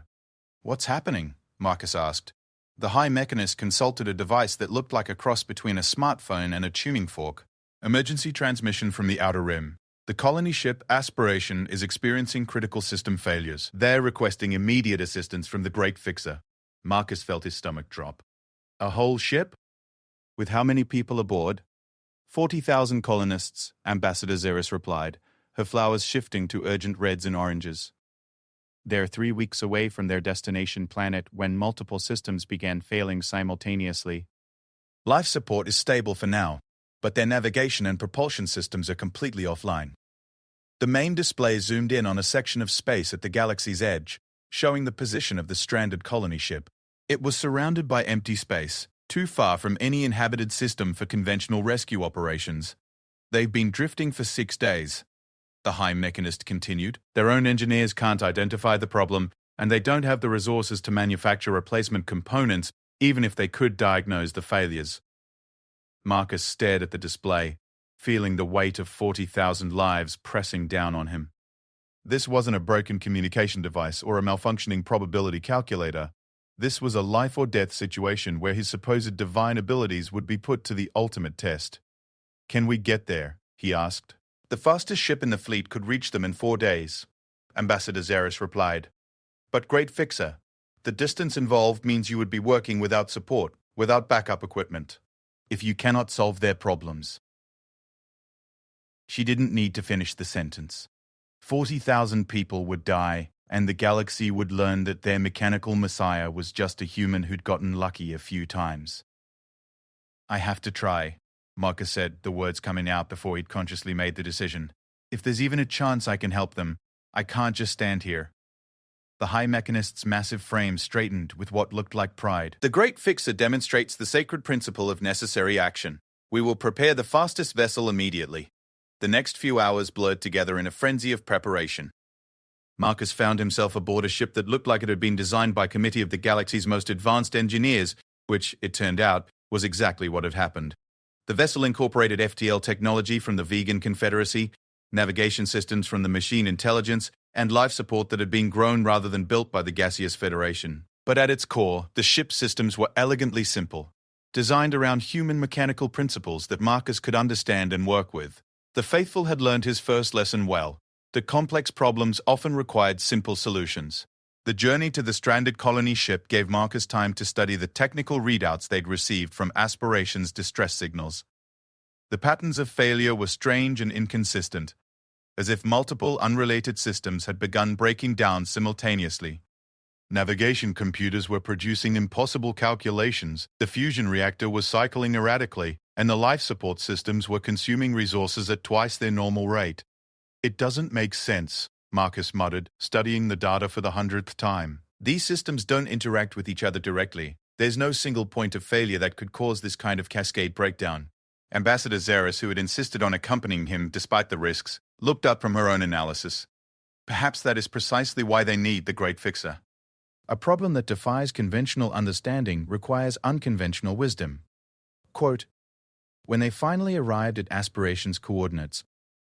"What's happening?" Marcus asked. The High Mechanist consulted a device that looked like a cross between a smartphone and a tuning fork. "Emergency transmission from the Outer Rim. The colony ship Aspiration is experiencing critical system failures. They're requesting immediate assistance from the Great Fixer." Marcus felt his stomach drop. "A whole ship? With how many people aboard?" 40,000 colonists, Ambassador Xeris replied, her flowers shifting to urgent reds and oranges. "They're 3 weeks away from their destination planet when multiple systems began failing simultaneously. Life support is stable for now, but their navigation and propulsion systems are completely offline." The main display zoomed in on a section of space at the galaxy's edge, showing the position of the stranded colony ship. It was surrounded by empty space, too far from any inhabited system for conventional rescue operations. "They've been drifting for 6 days," the High Mechanist continued. "Their own engineers can't identify the problem, and they don't have the resources to manufacture replacement components, even if they could diagnose the failures." Marcus stared at the display, feeling the weight of 40,000 lives pressing down on him. This wasn't a broken communication device or a malfunctioning probability calculator. This was a life-or-death situation where his supposed divine abilities would be put to the ultimate test. "Can we get there?" he asked. "The fastest ship in the fleet could reach them in 4 days," Ambassador Xeris replied. "But Great Fixer, the distance involved means you would be working without support, without backup equipment. If you cannot solve their problems." She didn't need to finish the sentence. 40,000 people would die, and the galaxy would learn that their mechanical messiah was just a human who'd gotten lucky a few times. "I have to try," Marcus said, the words coming out before he'd consciously made the decision. "If there's even a chance I can help them, I can't just stand here." The High Mechanist's massive frame straightened with what looked like pride. "The Great Fixer demonstrates the sacred principle of necessary action. We will prepare the fastest vessel immediately." The next few hours blurred together in a frenzy of preparation. Marcus found himself aboard a ship that looked like it had been designed by a committee of the galaxy's most advanced engineers, which, it turned out, was exactly what had happened. The vessel incorporated FTL technology from the Vegan Confederacy, navigation systems from the Machine Intelligence, and life support that had been grown rather than built by the Gaseous Federation. But at its core, the ship's systems were elegantly simple, designed around human mechanical principles that Marcus could understand and work with. The faithful had learned his first lesson well. The complex problems often required simple solutions. The journey to the stranded colony ship gave Marcus time to study the technical readouts they'd received from Aspiration's distress signals. The patterns of failure were strange and inconsistent, as if multiple unrelated systems had begun breaking down simultaneously. Navigation computers were producing impossible calculations, the fusion reactor was cycling erratically, and the life support systems were consuming resources at twice their normal rate. "It doesn't make sense," Marcus muttered, studying the data for the 100th time. "These systems don't interact with each other directly. There's no single point of failure that could cause this kind of cascade breakdown. Ambassador Zaris, who had insisted on accompanying him despite the risks, looked up from her own analysis. Perhaps that is precisely why they need the Great Fixer. A problem that defies conventional understanding requires unconventional wisdom. Quote, when they finally arrived at Aspiration's coordinates,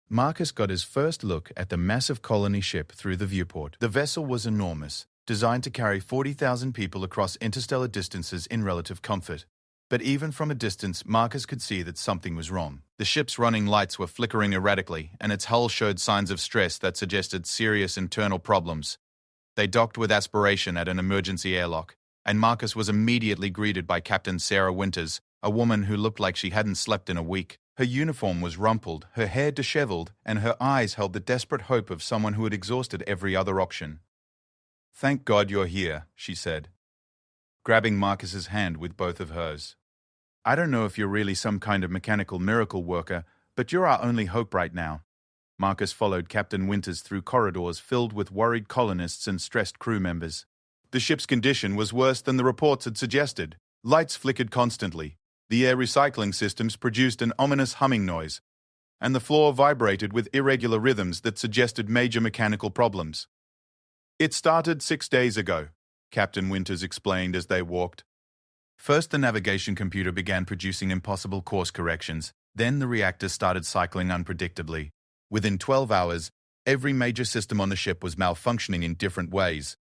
Marcus got his first look at the massive colony ship through the viewport. The vessel was enormous, designed to carry 40,000 people across interstellar distances in relative comfort. But even from a distance, Marcus could see that something was wrong. The ship's running lights were flickering erratically, and its hull showed signs of stress that suggested serious internal problems. They docked with Aspiration at an emergency airlock, and Marcus was immediately greeted by Captain Sarah Winters, a woman who looked like she hadn't slept in a week. Her uniform was rumpled, her hair disheveled, and her eyes held the desperate hope of someone who had exhausted every other option. "Thank God you're here," she said, grabbing Marcus's hand with both of hers. "I don't know if you're really some kind of mechanical miracle worker, but you're our only hope right now." Marcus followed Captain Winters through corridors filled with worried colonists and stressed crew members. The ship's condition was worse than the reports had suggested. Lights flickered constantly. The air recycling systems produced an ominous humming noise, and the floor vibrated with irregular rhythms that suggested major mechanical problems. "It started 6 days ago," Captain Winters explained as they walked. First, the navigation computer began producing impossible course corrections. Then the reactor started cycling unpredictably. Within 12 hours, every major system on the ship was malfunctioning in different ways.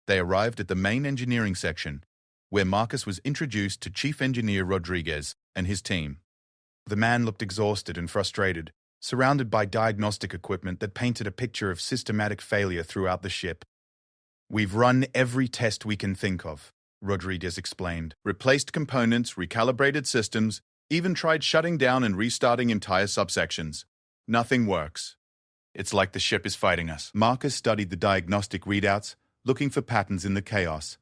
They arrived at the main engineering section, where Marcus was introduced to Chief Engineer Rodriguez and his team. The man looked exhausted and frustrated, surrounded by diagnostic equipment that painted a picture of systematic failure throughout the ship. "We've run every test we can think of," Rodriguez explained. "Replaced components, recalibrated systems, even tried shutting down and restarting entire subsections. Nothing works. It's like the ship is fighting us." Marcus studied the diagnostic readouts, looking for patterns in the chaos.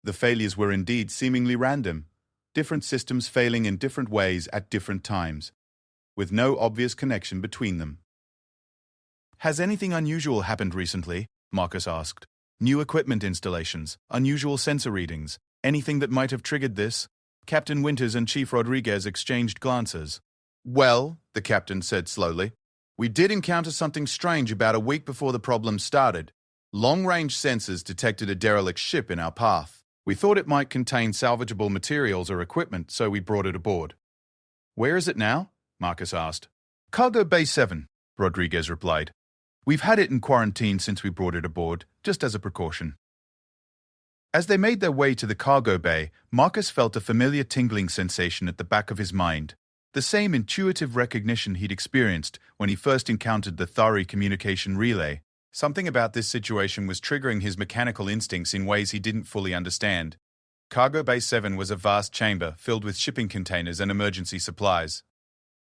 The failures were indeed seemingly random, different systems failing in different ways at different times, with no obvious connection between them. "Has anything unusual happened recently?" Marcus asked. "New equipment installations, unusual sensor readings, anything that might have triggered this?" Captain Winters and Chief Rodriguez exchanged glances. "Well," the captain said slowly, "we did encounter something strange about a week before the problem started. Long-range sensors detected a derelict ship in our path. We thought it might contain salvageable materials or equipment, so we brought it aboard." "Where is it now?" Marcus asked. "Cargo Bay 7, Rodriguez replied. "We've had it in quarantine since we brought it aboard, just as a precaution." As they made their way to the cargo bay, Marcus felt a familiar tingling sensation at the back of his mind, the same intuitive recognition he'd experienced when he first encountered the Thari communication relay. Something about this situation was triggering his mechanical instincts in ways he didn't fully understand. Cargo Bay 7 was a vast chamber filled with shipping containers and emergency supplies.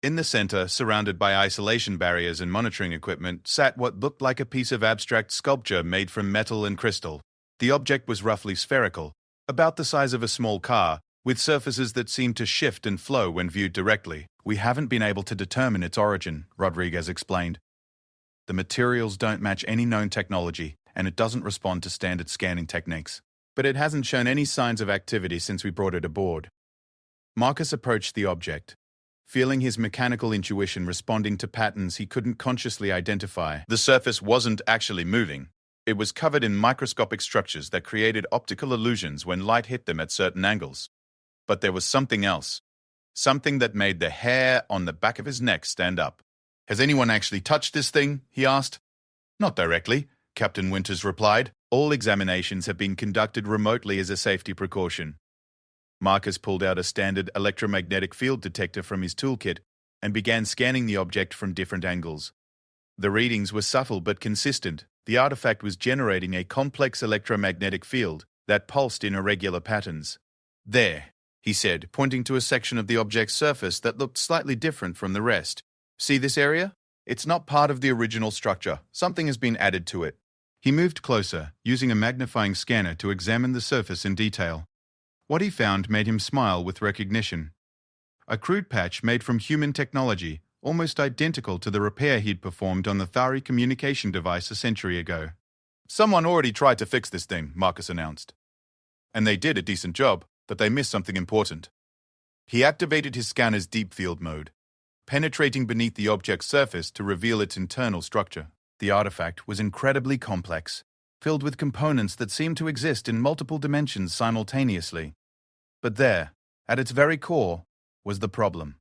In the center, surrounded by isolation barriers and monitoring equipment, sat what looked like a piece of abstract sculpture made from metal and crystal. The object was roughly spherical, about the size of a small car, with surfaces that seemed to shift and flow when viewed directly. "We haven't been able to determine its origin," Rodriguez explained. "The materials don't match any known technology, and it doesn't respond to standard scanning techniques. But it hasn't shown any signs of activity since we brought it aboard." Marcus approached the object, feeling his mechanical intuition responding to patterns he couldn't consciously identify. The surface wasn't actually moving. It was covered in microscopic structures that created optical illusions when light hit them at certain angles. But there was something else. Something that made the hair on the back of his neck stand up. "Has anyone actually touched this thing?" he asked. "Not directly," Captain Winters replied. "All examinations have been conducted remotely as a safety precaution." Marcus pulled out a standard electromagnetic field detector from his toolkit and began scanning the object from different angles. The readings were subtle but consistent. The artifact was generating a complex electromagnetic field that pulsed in irregular patterns. "There," he said, pointing to a section of the object's surface that looked slightly different from the rest. "See this area? It's not part of the original structure. Something has been added to it." He moved closer, using a magnifying scanner to examine the surface in detail. What he found made him smile with recognition. A crude patch made from human technology, almost identical to the repair he'd performed on the Thari communication device a century ago. "Someone already tried to fix this thing," Marcus announced. And they did a decent job, but they missed something important. He activated his scanner's deep field mode, penetrating beneath the object's surface to reveal its internal structure. The artifact was incredibly complex, filled with components that seemed to exist in multiple dimensions simultaneously. But there, at its very core, was the problem.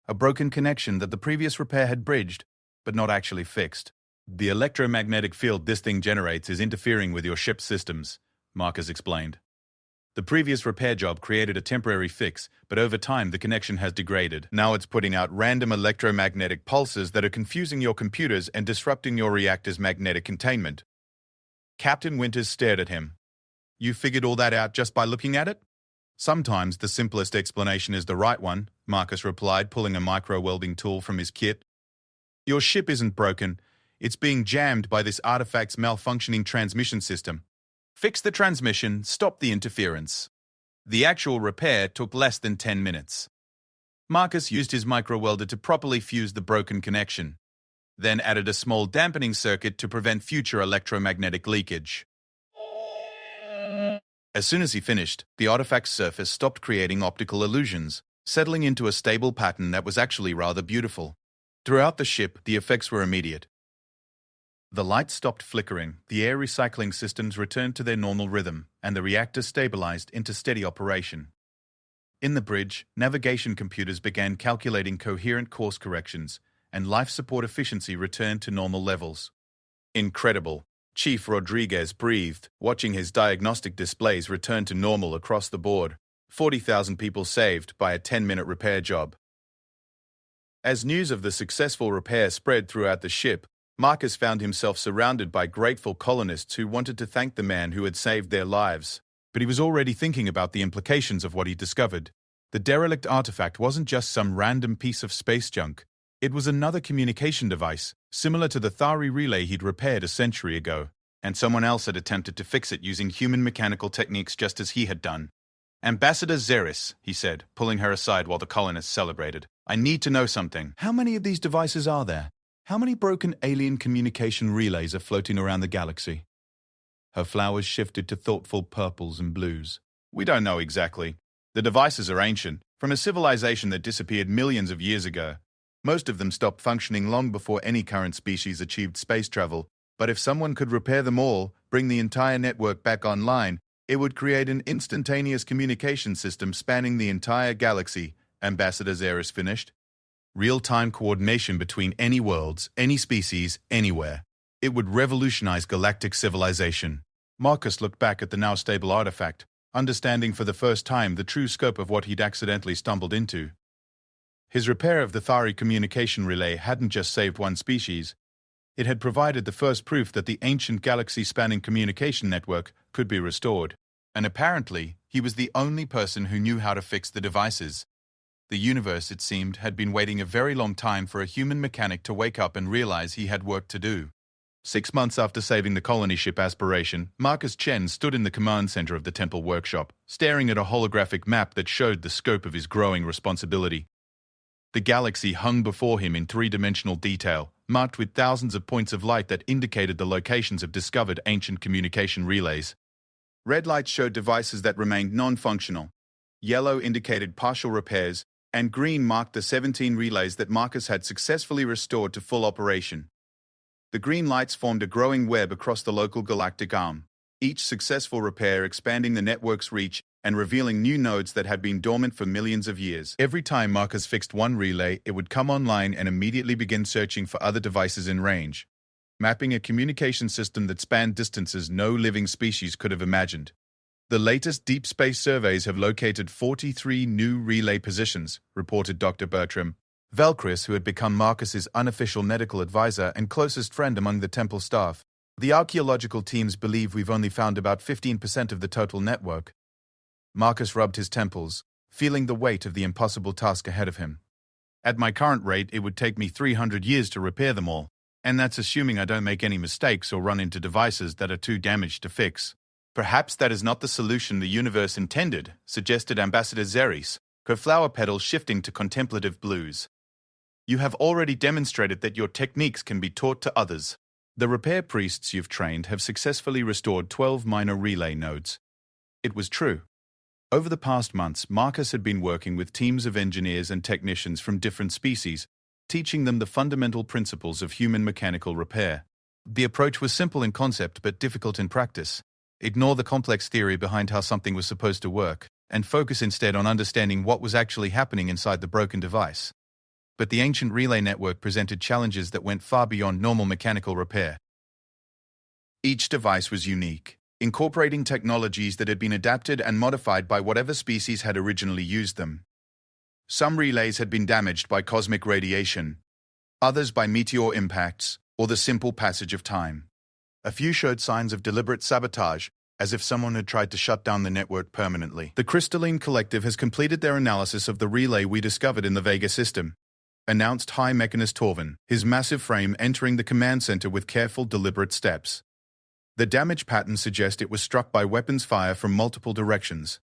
A broken connection that the previous repair had bridged, but not actually fixed. The electromagnetic field this thing generates is interfering with your ship's systems, Marcus explained. The previous repair job created a temporary fix, but over time the connection has degraded. Now it's putting out random electromagnetic pulses that are confusing your computers and disrupting your reactor's magnetic containment. Captain Winters stared at him. You figured all that out just by looking at it? Sometimes the simplest explanation is the right one, Marcus replied, pulling a micro-welding tool from his kit. Your ship isn't broken. It's being jammed by this artifact's malfunctioning transmission system. Fix the transmission, stop the interference. The actual repair took less than 10 minutes. Marcus used his micro-welder to properly fuse the broken connection, then added a small dampening circuit to prevent future electromagnetic leakage. As soon as he finished, the artifact's surface stopped creating optical illusions, settling into a stable pattern that was actually rather beautiful. Throughout the ship, the effects were immediate. The lights stopped flickering, the air recycling systems returned to their normal rhythm, and the reactor stabilized into steady operation. In the bridge, navigation computers began calculating coherent course corrections, and life support efficiency returned to normal levels. Incredible, Chief Rodriguez breathed, watching his diagnostic displays return to normal across the board. 40,000 people saved by a 10-minute repair job. As news of the successful repair spread throughout the ship, Marcus found himself surrounded by grateful colonists who wanted to thank the man who had saved their lives. But he was already thinking about the implications of what he discovered. The derelict artifact wasn't just some random piece of space junk. It was another communication device, similar to the Thari relay he'd repaired a century ago, and someone else had attempted to fix it using human mechanical techniques just as he had done. Ambassador Zeris, he said, pulling her aside while the colonists celebrated. I need to know something. How many of these devices are there? How many broken alien communication relays are floating around the galaxy? Her flowers shifted to thoughtful purples and blues. We don't know exactly. The devices are ancient, from a civilization that disappeared millions of years ago. Most of them stopped functioning long before any current species achieved space travel. But if someone could repair them all, bring the entire network back online, it would create an instantaneous communication system spanning the entire galaxy, Ambassador Zeris finished. Real-time coordination between any worlds, any species, anywhere. It would revolutionize galactic civilization. Marcus looked back at the now stable artifact, understanding for the first time the true scope of what he'd accidentally stumbled into. His repair of the Thari communication relay hadn't just saved one species. It had provided the first proof that the ancient galaxy-spanning communication network could be restored. And apparently, he was the only person who knew how to fix the devices. The universe, it seemed, had been waiting a very long time for a human mechanic to wake up and realize he had work to do. 6 months after saving the colony ship Aspiration, Marcus Chen stood in the command center of the Temple workshop, staring at a holographic map that showed the scope of his growing responsibility. The galaxy hung before him in three-dimensional detail, marked with thousands of points of light that indicated the locations of discovered ancient communication relays. Red lights showed devices that remained non-functional. Yellow indicated partial repairs, and green marked the 17 relays that Marcus had successfully restored to full operation. The green lights formed a growing web across the local galactic arm, each successful repair expanding the network's reach and revealing new nodes that had been dormant for millions of years. Every time Marcus fixed one relay, it would come online and immediately begin searching for other devices in range, mapping a communication system that spanned distances no living species could have imagined. The latest deep space surveys have located 43 new relay positions, reported Dr. Bertram. Velchris, who had become Marcus's unofficial medical advisor and closest friend among the temple staff. The archaeological teams believe we've only found about 15% of the total network. Marcus rubbed his temples, feeling the weight of the impossible task ahead of him. At my current rate, it would take me 300 years to repair them all, and that's assuming I don't make any mistakes or run into devices that are too damaged to fix. Perhaps that is not the solution the universe intended, suggested Ambassador Zeris, her flower petals shifting to contemplative blues. You have already demonstrated that your techniques can be taught to others. The repair priests you've trained have successfully restored 12 minor relay nodes. It was true. Over the past months, Marcus had been working with teams of engineers and technicians from different species, teaching them the fundamental principles of human mechanical repair. The approach was simple in concept but difficult in practice. Ignore the complex theory behind how something was supposed to work, and focus instead on understanding what was actually happening inside the broken device. But the ancient relay network presented challenges that went far beyond normal mechanical repair. Each device was unique, incorporating technologies that had been adapted and modified by whatever species had originally used them. Some relays had been damaged by cosmic radiation, others by meteor impacts or the simple passage of time. A few showed signs of deliberate sabotage, as if someone had tried to shut down the network permanently. The Crystalline Collective has completed their analysis of the relay we discovered in the Vega system, announced High Mechanist Torvin, his massive frame entering the command center with careful, deliberate steps. The damage patterns suggest it was struck by weapons fire from multiple directions.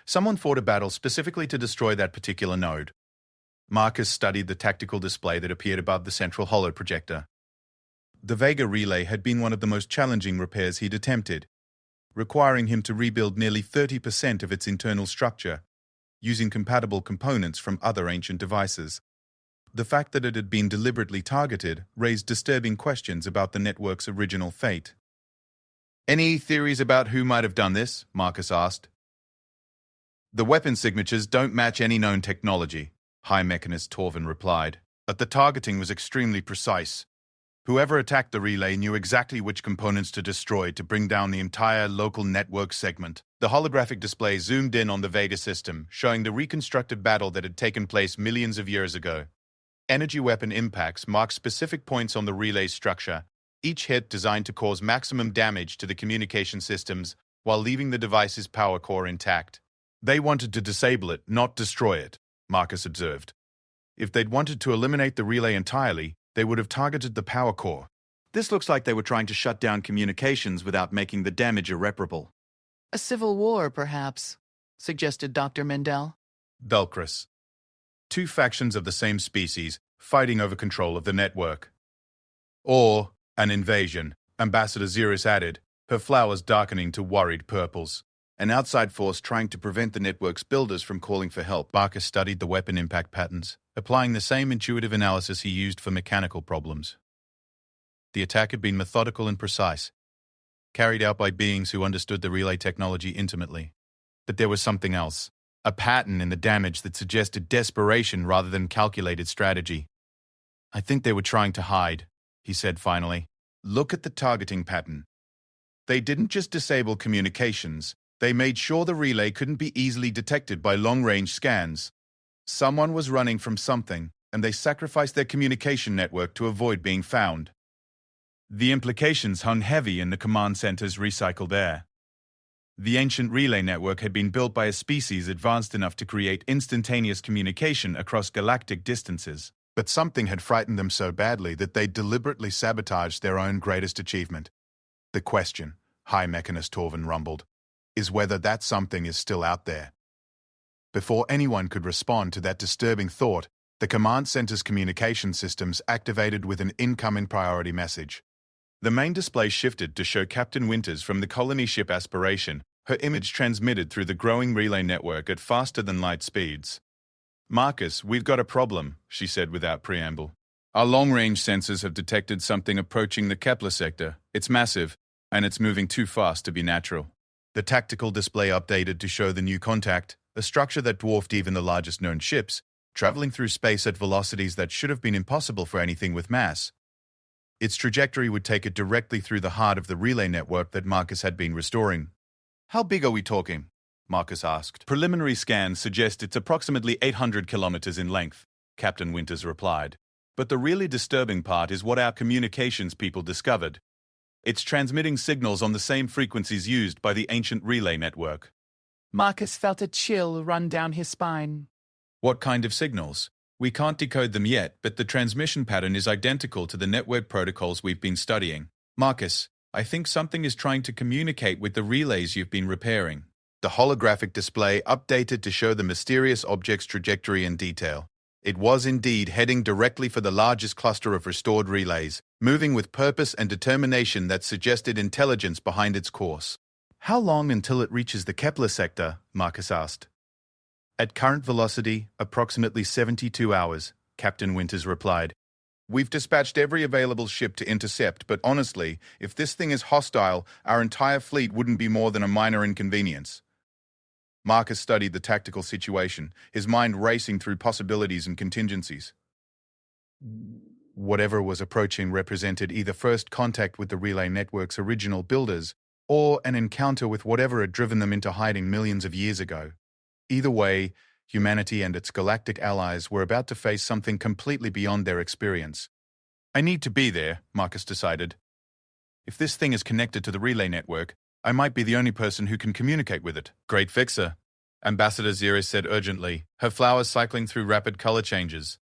Someone fought a battle specifically to destroy that particular node. Marcus studied the tactical display that appeared above the central holo projector. The Vega relay had been one of the most challenging repairs he'd attempted, requiring him to rebuild nearly 30% of its internal structure, using compatible components from other ancient devices. The fact that it had been deliberately targeted raised disturbing questions about the network's original fate. "Any theories about who might have done this?" Marcus asked. "The weapon signatures don't match any known technology," High Mechanist Torvin replied, "but the targeting was extremely precise. Whoever attacked the relay knew exactly which components to destroy to bring down the entire local network segment." The holographic display zoomed in on the Vega system, showing the reconstructed battle that had taken place millions of years ago. Energy weapon impacts marked specific points on the relay's structure, each hit designed to cause maximum damage to the communication systems while leaving the device's power core intact. "They wanted to disable it, not destroy it," Marcus observed. "If they'd wanted to eliminate the relay entirely, they would have targeted the power core. This looks like they were trying to shut down communications without making the damage irreparable." A civil war, perhaps, suggested Dr. Mendel. Dulcris. Two factions of the same species fighting over control of the network. Or an invasion, Ambassador Xeris added, her flowers darkening to worried purples. An outside force trying to prevent the network's builders from calling for help. Marcus studied the weapon impact patterns, applying the same intuitive analysis he used for mechanical problems. The attack had been methodical and precise, carried out by beings who understood the relay technology intimately. But there was something else, a pattern in the damage that suggested desperation rather than calculated strategy. "I think they were trying to hide," he said finally. "Look at the targeting pattern. They didn't just disable communications, they made sure the relay couldn't be easily detected by long-range scans. Someone was running from something, and they sacrificed their communication network to avoid being found." The implications hung heavy in the command center's recycled air. The ancient relay network had been built by a species advanced enough to create instantaneous communication across galactic distances. But something had frightened them so badly that they deliberately sabotaged their own greatest achievement. "The question," High Mechanist Torvin rumbled, "is whether that something is still out there." Before anyone could respond to that disturbing thought, the command center's communication systems activated with an incoming priority message. The main display shifted to show Captain Winters from the colony ship Aspiration, her image transmitted through the growing relay network at faster-than-light speeds. "Marcus, we've got a problem," she said without preamble. "Our long-range sensors have detected something approaching the Kepler sector. It's massive, and it's moving too fast to be natural." The tactical display updated to show the new contact, a structure that dwarfed even the largest known ships, traveling through space at velocities that should have been impossible for anything with mass. Its trajectory would take it directly through the heart of the relay network that Marcus had been restoring. "How big are we talking?" Marcus asked. "Preliminary scans suggest it's approximately 800 kilometers in length," Captain Winters replied. "But the really disturbing part is what our communications people discovered. It's transmitting signals on the same frequencies used by the ancient relay network." Marcus felt a chill run down his spine. "What kind of signals? We can't decode them yet, but the transmission pattern is identical to the network protocols we've been studying. Marcus, I think something is trying to communicate with the relays you've been repairing." The holographic display updated to show the mysterious object's trajectory in detail. It was indeed heading directly for the largest cluster of restored relays, moving with purpose and determination that suggested intelligence behind its course. How long until it reaches the Kepler sector? Marcus asked. At current velocity, approximately 72 hours, Captain Winters replied. We've dispatched every available ship to intercept, but honestly, if this thing is hostile, our entire fleet wouldn't be more than a minor inconvenience. Marcus studied the tactical situation, his mind racing through possibilities and contingencies. Whatever was approaching represented either first contact with the relay network's original builders or an encounter with whatever had driven them into hiding millions of years ago. Either way, humanity and its galactic allies were about to face something completely beyond their experience. I need to be there, Marcus decided. If this thing is connected to the relay network, I might be the only person who can communicate with it. Great fixer, Ambassador Xeris said urgently, her flowers cycling through rapid color changes.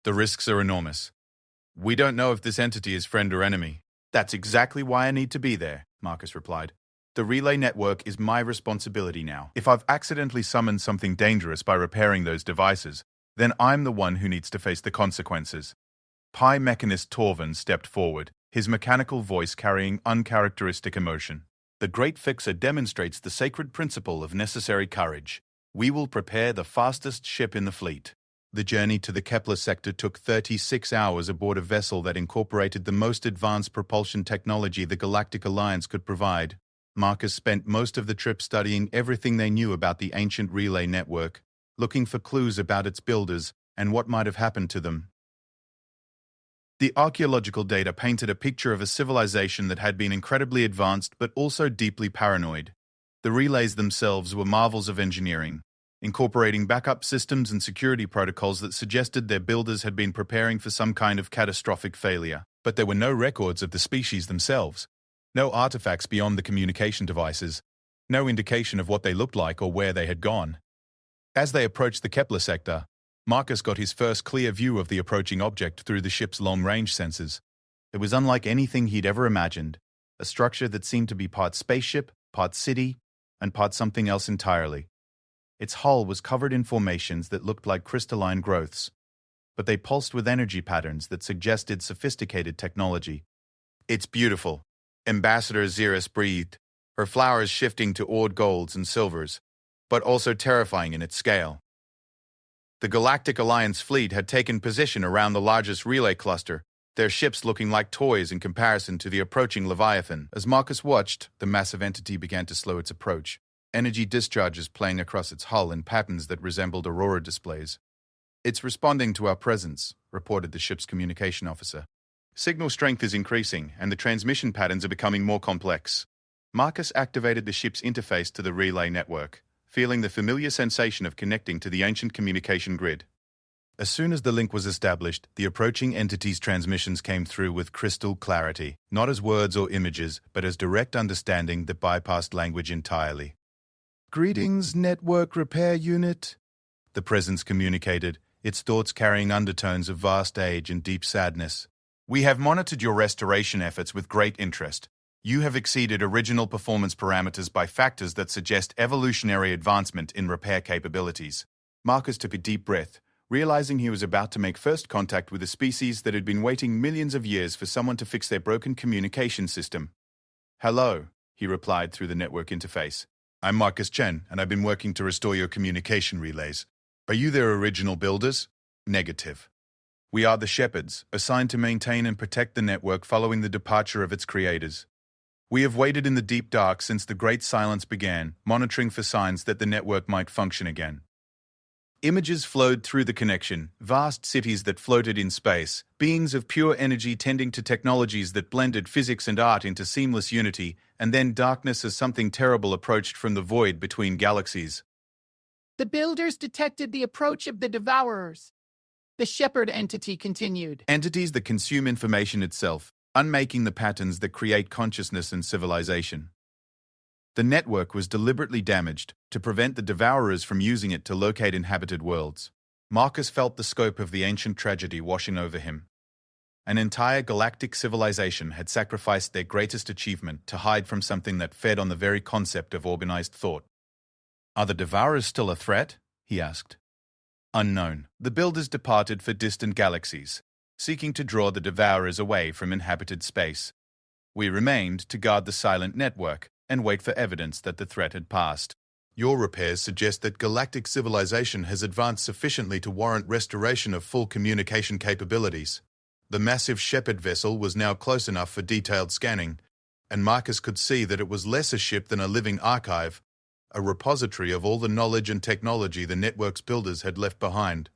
The risks are enormous. We don't know if this entity is friend or enemy. That's exactly why I need to be there, Marcus replied. The relay network is my responsibility now. If I've accidentally summoned something dangerous by repairing those devices, then I'm the one who needs to face the consequences. Pi Mechanist Torvin stepped forward, his mechanical voice carrying uncharacteristic emotion. The Great Fixer demonstrates the sacred principle of necessary courage. We will prepare the fastest ship in the fleet. The journey to the Kepler sector took 36 hours aboard a vessel that incorporated the most advanced propulsion technology the Galactic Alliance could provide. Marcus spent most of the trip studying everything they knew about the ancient relay network, looking for clues about its builders and what might have happened to them. The archaeological data painted a picture of a civilization that had been incredibly advanced but also deeply paranoid. The relays themselves were marvels of engineering, incorporating backup systems and security protocols that suggested their builders had been preparing for some kind of catastrophic failure. But there were no records of the species themselves. No artifacts beyond the communication devices, no indication of what they looked like or where they had gone. As they approached the Kepler sector, Marcus got his first clear view of the approaching object through the ship's long-range sensors. It was unlike anything he'd ever imagined, a structure that seemed to be part spaceship, part city, and part something else entirely. Its hull was covered in formations that looked like crystalline growths, but they pulsed with energy patterns that suggested sophisticated technology. It's beautiful, Ambassador Xeris breathed, her flowers shifting to odd golds and silvers, but also terrifying in its scale. The Galactic Alliance fleet had taken position around the largest relay cluster, their ships looking like toys in comparison to the approaching Leviathan. As Marcus watched, the massive entity began to slow its approach, energy discharges playing across its hull in patterns that resembled aurora displays. It's responding to our presence, reported the ship's communication officer. Signal strength is increasing, and the transmission patterns are becoming more complex. Marcus activated the ship's interface to the relay network, feeling the familiar sensation of connecting to the ancient communication grid. As soon as the link was established, the approaching entity's transmissions came through with crystal clarity, not as words or images, but as direct understanding that bypassed language entirely. Greetings, Network Repair Unit, the presence communicated, its thoughts carrying undertones of vast age and deep sadness. We have monitored your restoration efforts with great interest. You have exceeded original performance parameters by factors that suggest evolutionary advancement in repair capabilities. Marcus took a deep breath, realizing he was about to make first contact with a species that had been waiting millions of years for someone to fix their broken communication system. Hello, he replied through the network interface. I'm Marcus Chen, and I've been working to restore your communication relays. Are you their original builders? Negative. We are the shepherds, assigned to maintain and protect the network following the departure of its creators. We have waited in the deep dark since the Great Silence began, monitoring for signs that the network might function again. Images flowed through the connection, vast cities that floated in space, beings of pure energy tending to technologies that blended physics and art into seamless unity, and then darkness as something terrible approached from the void between galaxies. The builders detected the approach of the devourers. The shepherd entity continued. Entities that consume information itself, unmaking the patterns that create consciousness and civilization. The network was deliberately damaged to prevent the devourers from using it to locate inhabited worlds. Marcus felt the scope of the ancient tragedy washing over him. An entire galactic civilization had sacrificed their greatest achievement to hide from something that fed on the very concept of organized thought. Are the devourers still a threat? He asked. Unknown. The builders departed for distant galaxies, seeking to draw the devourers away from inhabited space. We remained to guard the silent network, and wait for evidence that the threat had passed. Your repairs suggest that galactic civilization has advanced sufficiently to warrant restoration of full communication capabilities. The massive Shepherd vessel was now close enough for detailed scanning, and Marcus could see that it was less a ship than a living archive, a repository of all the knowledge and technology the network's builders had left behind.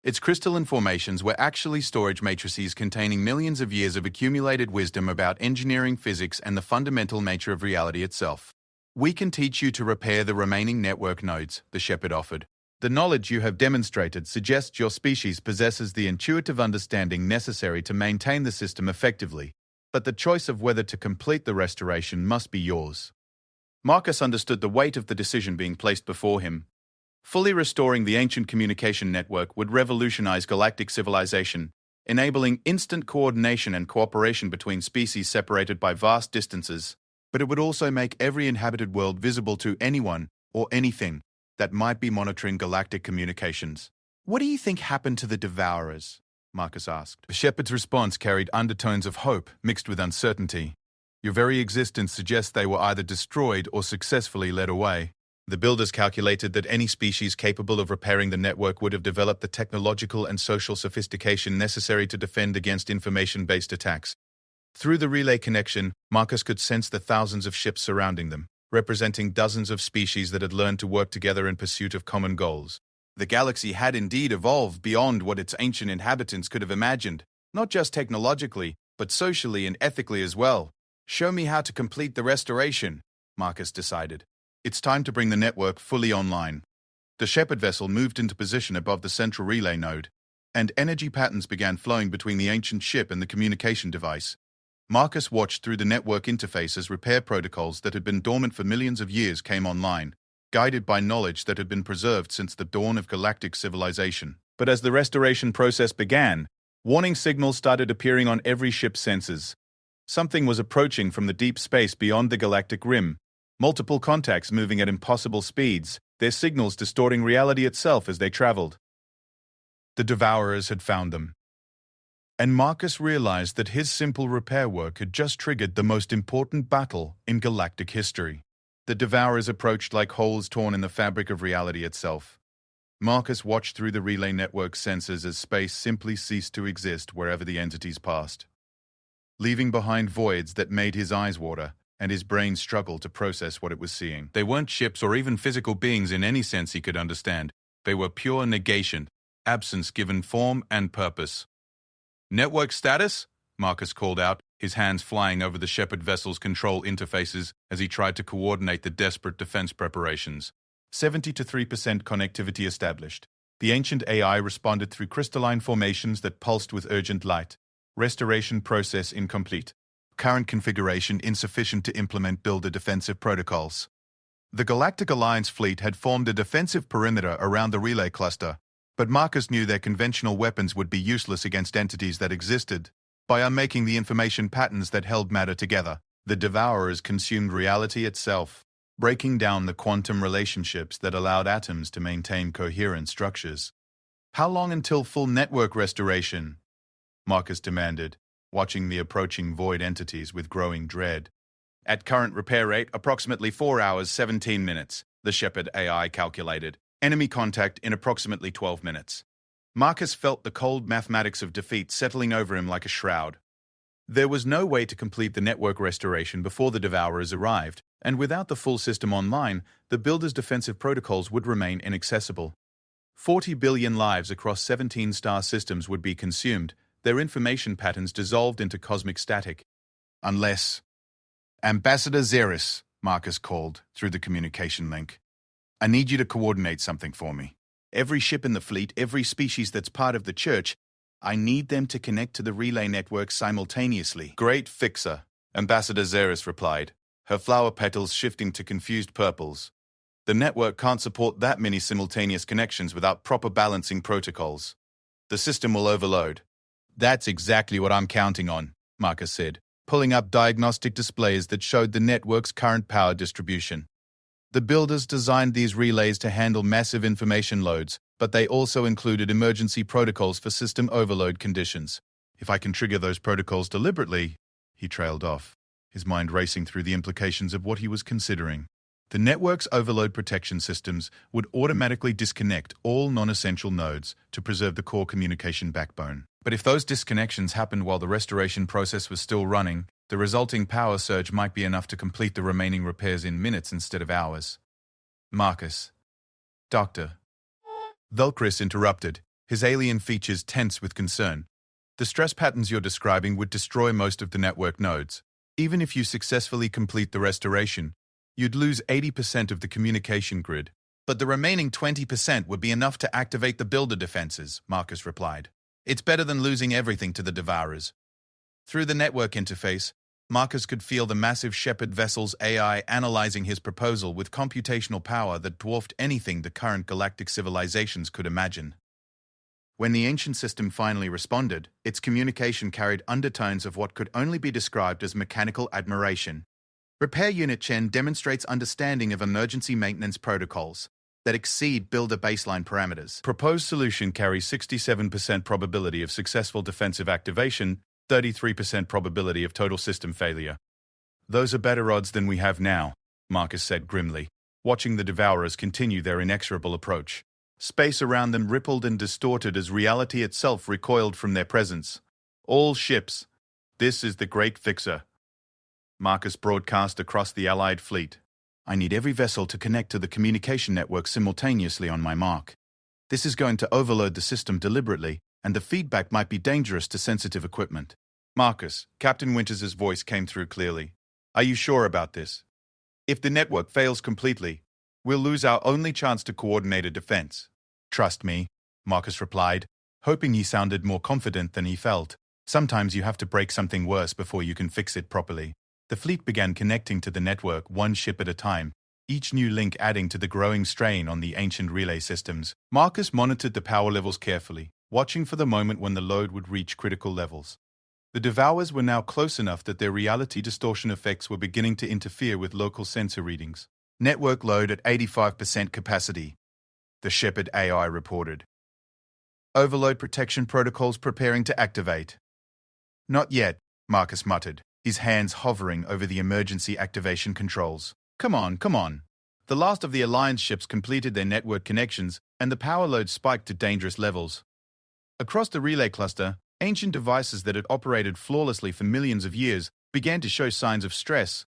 Its crystalline formations were actually storage matrices containing millions of years of accumulated wisdom about engineering, physics, and the fundamental nature of reality itself. We can teach you to repair the remaining network nodes, the Shepherd offered. The knowledge you have demonstrated suggests your species possesses the intuitive understanding necessary to maintain the system effectively, but the choice of whether to complete the restoration must be yours. Marcus understood the weight of the decision being placed before him. Fully restoring the ancient communication network would revolutionize galactic civilization, enabling instant coordination and cooperation between species separated by vast distances, but it would also make every inhabited world visible to anyone or anything that might be monitoring galactic communications. "What do you think happened to the Devourers?" Marcus asked. The Shepherd's response carried undertones of hope mixed with uncertainty. "Your very existence suggests they were either destroyed or successfully led away. The builders calculated that any species capable of repairing the network would have developed the technological and social sophistication necessary to defend against information-based attacks." Through the relay connection, Marcus could sense the thousands of ships surrounding them, representing dozens of species that had learned to work together in pursuit of common goals. The galaxy had indeed evolved beyond what its ancient inhabitants could have imagined, not just technologically, but socially and ethically as well. "Show me how to complete the restoration," Marcus decided. "It's time to bring the network fully online." The Shepherd vessel moved into position above the central relay node, and energy patterns began flowing between the ancient ship and the communication device. Marcus watched through the network interface as repair protocols that had been dormant for millions of years came online, guided by knowledge that had been preserved since the dawn of galactic civilization. But as the restoration process began, warning signals started appearing on every ship's sensors. Something was approaching from the deep space beyond the galactic rim. Multiple contacts moving at impossible speeds, their signals distorting reality itself as they traveled. The Devourers had found them. And Marcus realized that his simple repair work had just triggered the most important battle in galactic history. The Devourers approached like holes torn in the fabric of reality itself. Marcus watched through the relay network sensors as space simply ceased to exist wherever the entities passed, leaving behind voids that made his eyes water and his brain struggle to process what it was seeing. They weren't ships or even physical beings in any sense he could understand. They were pure negation, absence given form and purpose. "Network status?" Marcus called out, his hands flying over the Shepherd vessel's control interfaces as he tried to coordinate the desperate defense preparations. 73% connectivity established. The ancient AI responded through crystalline formations that pulsed with urgent light. Restoration process incomplete. Current configuration insufficient to implement builder defensive protocols. The Galactic Alliance fleet had formed a defensive perimeter around the relay cluster, but Marcus knew their conventional weapons would be useless against entities that existed. By unmaking the information patterns that held matter together, the Devourers consumed reality itself, breaking down the quantum relationships that allowed atoms to maintain coherent structures. "How long until full network restoration?" Marcus demanded, watching the approaching void entities with growing dread. "At current repair rate, approximately 4 hours, 17 minutes, the Shepherd AI calculated. Enemy contact in approximately 12 minutes. Marcus felt the cold mathematics of defeat settling over him like a shroud. There was no way to complete the network restoration before the Devourers arrived, and without the full system online, the builder's defensive protocols would remain inaccessible. 40 billion lives across 17 star systems would be consumed, their information patterns dissolved into cosmic static. Unless... "Ambassador Xeris," Marcus called through the communication link. "I need you to coordinate something for me. Every ship in the fleet, every species that's part of the Church, I need them to connect to the relay network simultaneously." "Great fixer," Ambassador Xeris replied, her flower petals shifting to confused purples. "The network can't support that many simultaneous connections without proper balancing protocols. The system will overload." "That's exactly what I'm counting on," Marcus said, pulling up diagnostic displays that showed the network's current power distribution. The builders designed these relays to handle massive information loads, but they also included emergency protocols for system overload conditions. "If I can trigger those protocols deliberately," he trailed off, his mind racing through the implications of what he was considering. The network's overload protection systems would automatically disconnect all non-essential nodes to preserve the core communication backbone. But if those disconnections happened while the restoration process was still running, the resulting power surge might be enough to complete the remaining repairs in minutes instead of hours. Marcus. Doctor. Velcris interrupted, his alien features tense with concern. The stress patterns you're describing would destroy most of the network nodes. Even if you successfully complete the restoration, you'd lose 80% of the communication grid. But the remaining 20% would be enough to activate the builder defenses, Marcus replied. It's better than losing everything to the Devourers. Through the network interface, Marcus could feel the massive Shepherd vessel's AI analyzing his proposal with computational power that dwarfed anything the current galactic civilizations could imagine. When the ancient system finally responded, its communication carried undertones of what could only be described as mechanical admiration. Repair Unit Chen demonstrates understanding of emergency maintenance protocols that exceed builder baseline parameters. Proposed solution carries 67% probability of successful defensive activation, 33% probability of total system failure. Those are better odds than we have now, Marcus said grimly, watching the Devourers continue their inexorable approach. Space around them rippled and distorted as reality itself recoiled from their presence. All ships. This is the Great Fixer. Marcus broadcast across the Allied fleet. I need every vessel to connect to the communication network simultaneously on my mark. This is going to overload the system deliberately, and the feedback might be dangerous to sensitive equipment. Marcus, Captain Winters' voice came through clearly. Are you sure about this? If the network fails completely, we'll lose our only chance to coordinate a defense. Trust me, Marcus replied, hoping he sounded more confident than he felt. Sometimes you have to break something worse before you can fix it properly. The fleet began connecting to the network one ship at a time, each new link adding to the growing strain on the ancient relay systems. Marcus monitored the power levels carefully, watching for the moment when the load would reach critical levels. The Devourers were now close enough that their reality distortion effects were beginning to interfere with local sensor readings. Network load at 85% capacity, the Shepherd AI reported. Overload protection protocols preparing to activate. Not yet, Marcus muttered, his hands hovering over the emergency activation controls. Come on. The last of the Alliance ships completed their network connections, and the power load spiked to dangerous levels. Across the relay cluster, ancient devices that had operated flawlessly for millions of years began to show signs of stress.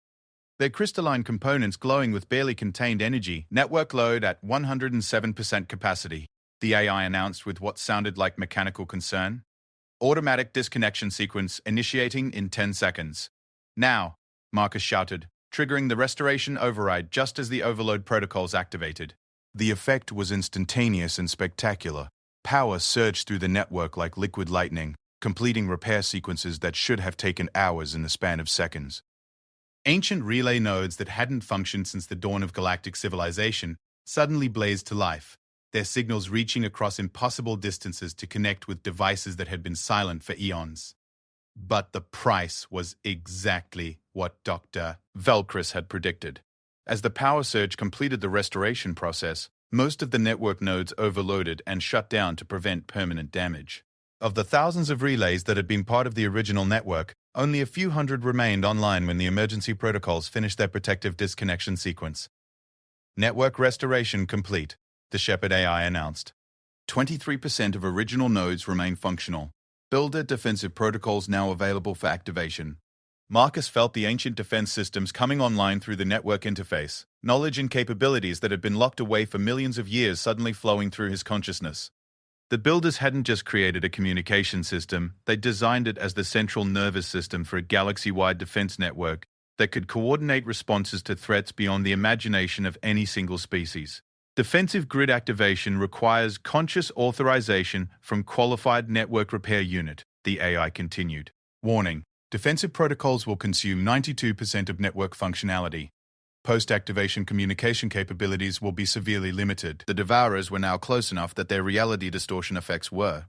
Their crystalline components glowing with barely contained energy. Network load at 107% capacity, the AI announced with what sounded like mechanical concern. Automatic disconnection sequence initiating in 10 seconds. Now, Marcus shouted, triggering the restoration override just as the overload protocols activated. The effect was instantaneous and spectacular. Power surged through the network like liquid lightning, completing repair sequences that should have taken hours in the span of seconds. Ancient relay nodes that hadn't functioned since the dawn of galactic civilization suddenly blazed to life, their signals reaching across impossible distances to connect with devices that had been silent for eons. But the price was exactly what Dr. Velcris had predicted. As the power surge completed the restoration process, most of the network nodes overloaded and shut down to prevent permanent damage. Of the thousands of relays that had been part of the original network, only a few hundred remained online when the emergency protocols finished their protective disconnection sequence. Network restoration complete, the Shepherd AI announced. 23% of original nodes remain functional. Builder defensive protocols now available for activation. Marcus felt the ancient defense systems coming online through the network interface, knowledge and capabilities that had been locked away for millions of years suddenly flowing through his consciousness. The builders hadn't just created a communication system, they designed it as the central nervous system for a galaxy-wide defense network that could coordinate responses to threats beyond the imagination of any single species. Defensive grid activation requires conscious authorization from qualified network repair unit, the AI continued. Warning: defensive protocols will consume 92% of network functionality. Post-activation communication capabilities will be severely limited. The Devourers were now close enough that their reality distortion effects were